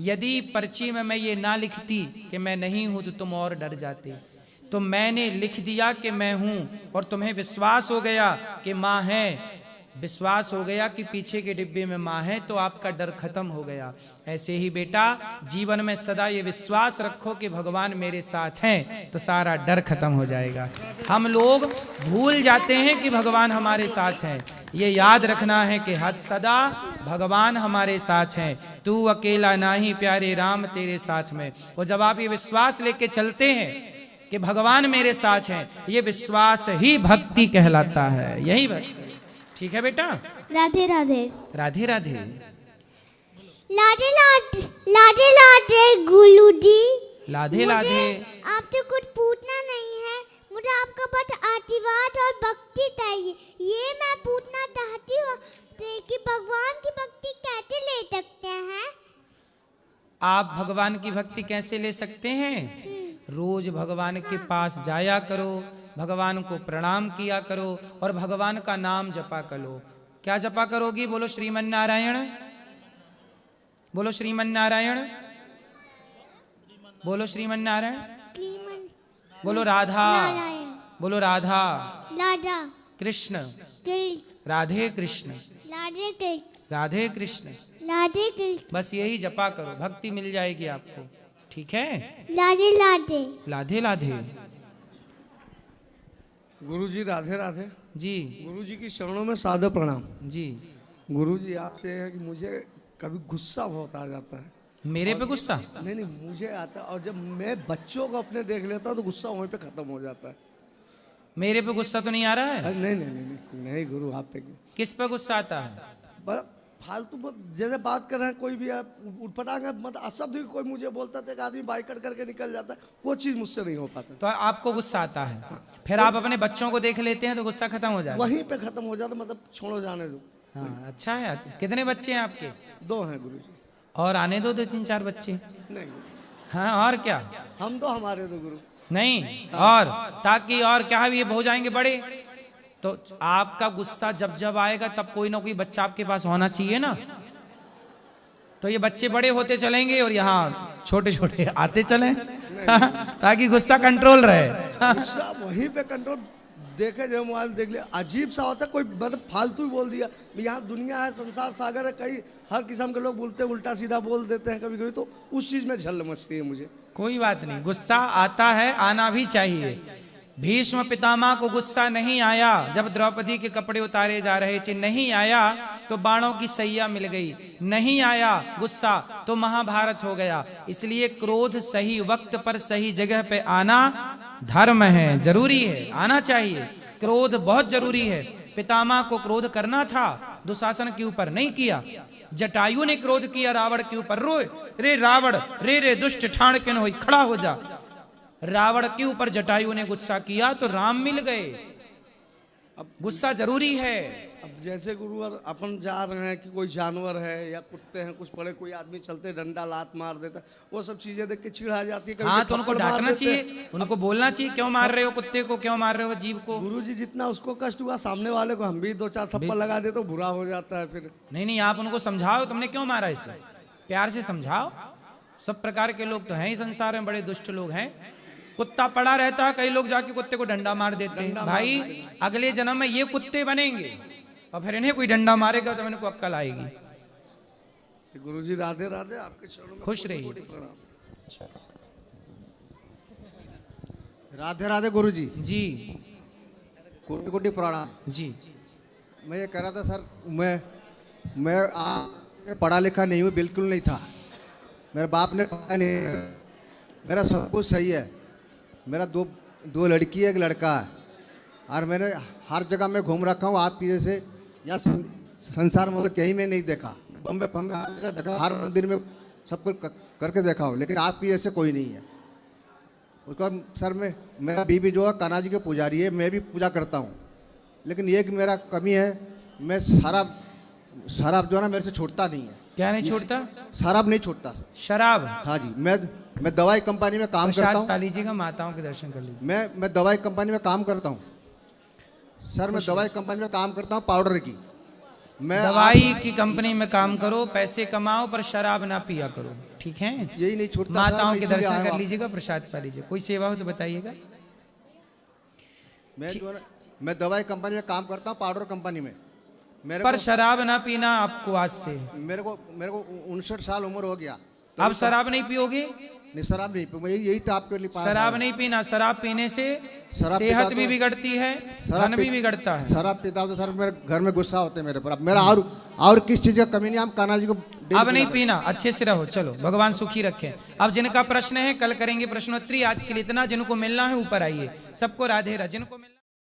Speaker 1: यदि पर्ची में मैं ये ना लिखती कि मैं नहीं हूं तो तुम और डर जाते, तो मैंने लिख दिया कि मैं हूं और तुम्हें विश्वास हो गया कि माँ है, विश्वास हो गया कि पीछे के डिब्बे में माँ है, तो आपका डर खत्म हो गया। ऐसे ही बेटा जीवन में सदा ये विश्वास रखो कि भगवान मेरे साथ हैं तो सारा डर खत्म हो जाएगा। हम लोग भूल जाते हैं कि भगवान हमारे साथ हैं, ये याद रखना है कि हद सदा भगवान हमारे साथ हैं। तू अकेला नाही प्यारे राम तेरे साथ में। और जब आप ये विश्वास लेके चलते हैं कि भगवान मेरे साथ हैं, ये विश्वास ही भक्ति कहलाता है, यही भक्ति। ठीक है बेटा,
Speaker 19: राधे राधे।
Speaker 1: राधे राधे।
Speaker 19: लाडे लाडे लाडे लाडे गुलू जी।
Speaker 1: लाधे लाधे।
Speaker 19: आपसे कुछ पूछना नहीं है, मुझे आपका बस आशीर्वाद और भक्ति चाहिए। ये मैं पूछना चाहती हूँ कि भगवान की भक्ति कैसे ले सकते हैं?
Speaker 1: आप भगवान की भक्ति कैसे ले सकते हैं? रोज भगवान के पास जाया करो, भगवान को प्रणाम किया करो और भगवान का नाम जपा करो। क्या जपा करोगी? बोलो श्रीमन नारायण, बोलो श्रीमन नारायण, बोलो श्रीमन नारायण, बोलो राधा, बोलो राधा
Speaker 19: राधा
Speaker 1: कृष्ण, राधे कृष्ण,
Speaker 19: राधे कृष्ण,
Speaker 1: राधे कृष्ण,
Speaker 19: राधे कृष्ण।
Speaker 1: बस यही जपा करो, भक्ति मिल जाएगी आपको। ठीक है,
Speaker 19: राधे राधे।
Speaker 1: लाधे लाधे।
Speaker 21: गुरुजी राधे राधे
Speaker 1: जी।
Speaker 21: गुरुजी की चरणों में सादर प्रणाम
Speaker 1: जी।
Speaker 21: गुरुजी आपसे है कि मुझे कभी गुस्सा बहुत आ जाता है।
Speaker 1: मेरे पे गुस्सा?
Speaker 21: नहीं, मुझे आता है, और जब मैं बच्चों को अपने देख लेता हूँ तो गुस्सा वहीं पे खत्म हो जाता है।
Speaker 1: मेरे पे गुस्सा तो नहीं आ रहा है?
Speaker 21: नहीं नहीं नहीं नहीं गुरु, आप पे
Speaker 1: किस पे गुस्सा आता है?
Speaker 21: फालतू जैसे बात कर रहे हैं, कोई भी आप उठपटांगा मतलब अशब्द भी कोई मुझे बोलता था कि आदमी बाइक कट करके निकल जाता है, वो चीज़ मुझसे नहीं हो पाता।
Speaker 1: तो आपको गुस्सा आता है, फिर आप अपने बच्चों को देख लेते हैं तो गुस्सा खत्म हो जाता है?
Speaker 21: वहीं पे खत्म हो जाता, मतलब छोड़ो जाने दो।
Speaker 1: हाँ, अच्छा है। कितने बच्चे हैं आपके?
Speaker 21: 2 हैं गुरुजी।
Speaker 1: और आने दो 2-3-4 बच्चे।
Speaker 21: नहीं।
Speaker 1: हाँ, और क्या?
Speaker 21: हम तो हमारे दो गुरु
Speaker 1: नहीं, और ताकि और क्या है, ये हो जाएंगे बड़े। तो आपका गुस्सा जब जब आएगा तब कोई ना कोई बच्चा आपके पास होना चाहिए ना, तो ये बच्चे बड़े होते चलेंगे और यहाँ छोटे छोटे आते चलें ताकि गुस्सा कंट्रोल रहे।
Speaker 21: गुस्सा वहीं पे कंट्रोल। देखे जब मोबाइल देख लिया, अजीब सा होता है, कोई मतलब फालतू ही बोल दिया। यहाँ दुनिया है, संसार सागर है, कई हर किस्म के लोग बोलते हैं, उल्टा सीधा बोल देते हैं कभी कभी, तो उस चीज में झल मचती है मुझे।
Speaker 1: कोई बात नहीं, गुस्सा आता है, आना भी चाहिए। भीष्म पितामह को गुस्सा नहीं आया जब द्रौपदी के कपड़े उतारे जा रहे थे, नहीं आया तो बाणों की सैया मिल गई, नहीं आया गुस्सा तो महाभारत हो गया। इसलिए क्रोध सही वक्त पर सही जगह पे आना धर्म है, जरूरी है, आना चाहिए। क्रोध बहुत जरूरी है। पितामह को क्रोध करना था, दुशासन के ऊपर नहीं किया। जटायु ने क्रोध किया रावण के ऊपर, रोए रे रावण, रे दुष्ट ठाण के न होई, खड़ा हो जा। रावण के ऊपर जटायु ने गुस्सा किया तो राम मिल गए। अब गुस्सा जरूरी है।
Speaker 21: अब जैसे गुरुवर अपन जा रहे हैं कि कोई जानवर है या कुत्ते हैं, कुछ पड़े, कोई आदमी चलते डंडा लात मार देता, वो सब चीजें देख के चिढ़ आ जाती है।
Speaker 1: हाँ, तो उनको डांटना चाहिए, उनको बोलना चाहिए, क्यों मार रहे हो कुत्ते को, क्यों मार रहे हो जीव को।
Speaker 21: गुरुजी जितना उसको कष्ट हुआ, सामने वाले को हम भी 2-4 थप्पड़ लगा दे तो बुरा हो जाता है फिर।
Speaker 1: नहीं, आप उनको समझाओ, तुमने क्यों मारा इसे, प्यार से समझाओ। सब प्रकार के लोग तो हैं ही संसार में, बड़े दुष्ट लोग हैं। कुत्ता पड़ा रहता है, कई लोग जाके कुत्ते को डंडा मार देते हैं। भाई अगले जन्म में ये कुत्ते बनेंगे और फिर इन्हें कोई डंडा मारेगा तो इनको अक्कल आएगी।
Speaker 21: गुरुजी राधे राधे, आपके चरणों में
Speaker 1: खुश रहिए।
Speaker 22: राधे राधे गुरुजी
Speaker 1: जी,
Speaker 22: कोटि कोटि प्रणाम
Speaker 1: जी।
Speaker 22: मैं ये कह रहा था सर, मैं पढ़ा लिखा नहीं हूँ, बिल्कुल नहीं था। मेरे बाप ने पढ़ा नहीं, मेरा सब कुछ सही है। मेरा दो लड़की है, एक लड़का है, और मैंने हर जगह में घूम रखा हूँ आपकी जैसे। यहाँ संसार मतलब कहीं में नहीं देखा, बम्बे हर जगह देखा, हर मंदिर में सब कुछ करके देखा हूँ, लेकिन आपकी ऐसे कोई नहीं है। उसके बाद सर मेरा बीबी जो है कान्हा जी के पुजारी है, मैं भी पूजा करता हूँ, लेकिन ये कि मेरा कमी है, मैं शराब जो है ना मेरे से छूटता नहीं है।
Speaker 1: क्या नहीं छूटता?
Speaker 22: शराब नहीं छूटता।
Speaker 1: शराब?
Speaker 22: हाँ जी, मैं दवाई कंपनी में काम करता हूँ।
Speaker 1: खा लीजिएगा, माताओं के दर्शन कर लीजिए।
Speaker 22: मैं दवाई कंपनी में काम करता हूँ सर, मैं दवाई कंपनी में काम करता हूँ पाउडर की। मैं
Speaker 1: दवाई की कंपनी में काम करो, पैसे कमाओ, पर शराब ना पिया करो, ठीक है?
Speaker 22: यही नहीं छूटता।
Speaker 1: माताओं के दर्शन कर लीजिएगा, प्रसाद पा लीजिए। कोई सेवा हो तो बताइएगा।
Speaker 22: मैं दवाई कंपनी में काम करता हूँ, पाउडर कंपनी में।
Speaker 1: पर शराब ना पीना आपको आज से।
Speaker 22: मेरे को 59 साल उम्र हो गया।
Speaker 1: तो आप शराब नहीं पियोगे?
Speaker 22: नहीं, शराब नहीं पीऊंगा, यही तो आपके लिए।
Speaker 1: शराब नहीं पीना। शराब पीने से सेहत भी बिगड़ती है, धन भी बिगड़ता है।
Speaker 22: शराब पीता तो सर मेरे घर में गुस्सा होते हैं मेरे पर। अब मेरा और किस चीज का कमी नहीं, हम कान्हा जी को
Speaker 1: अब नहीं पीना, अच्छे से रहो। चलो, भगवान सुखी रखे। अब जिनका प्रश्न है कल करेंगे प्रश्नोत्तरी। आज के लिए इतना। जिनको मिलना है ऊपर आइए, सबको राधे राधे। जिनको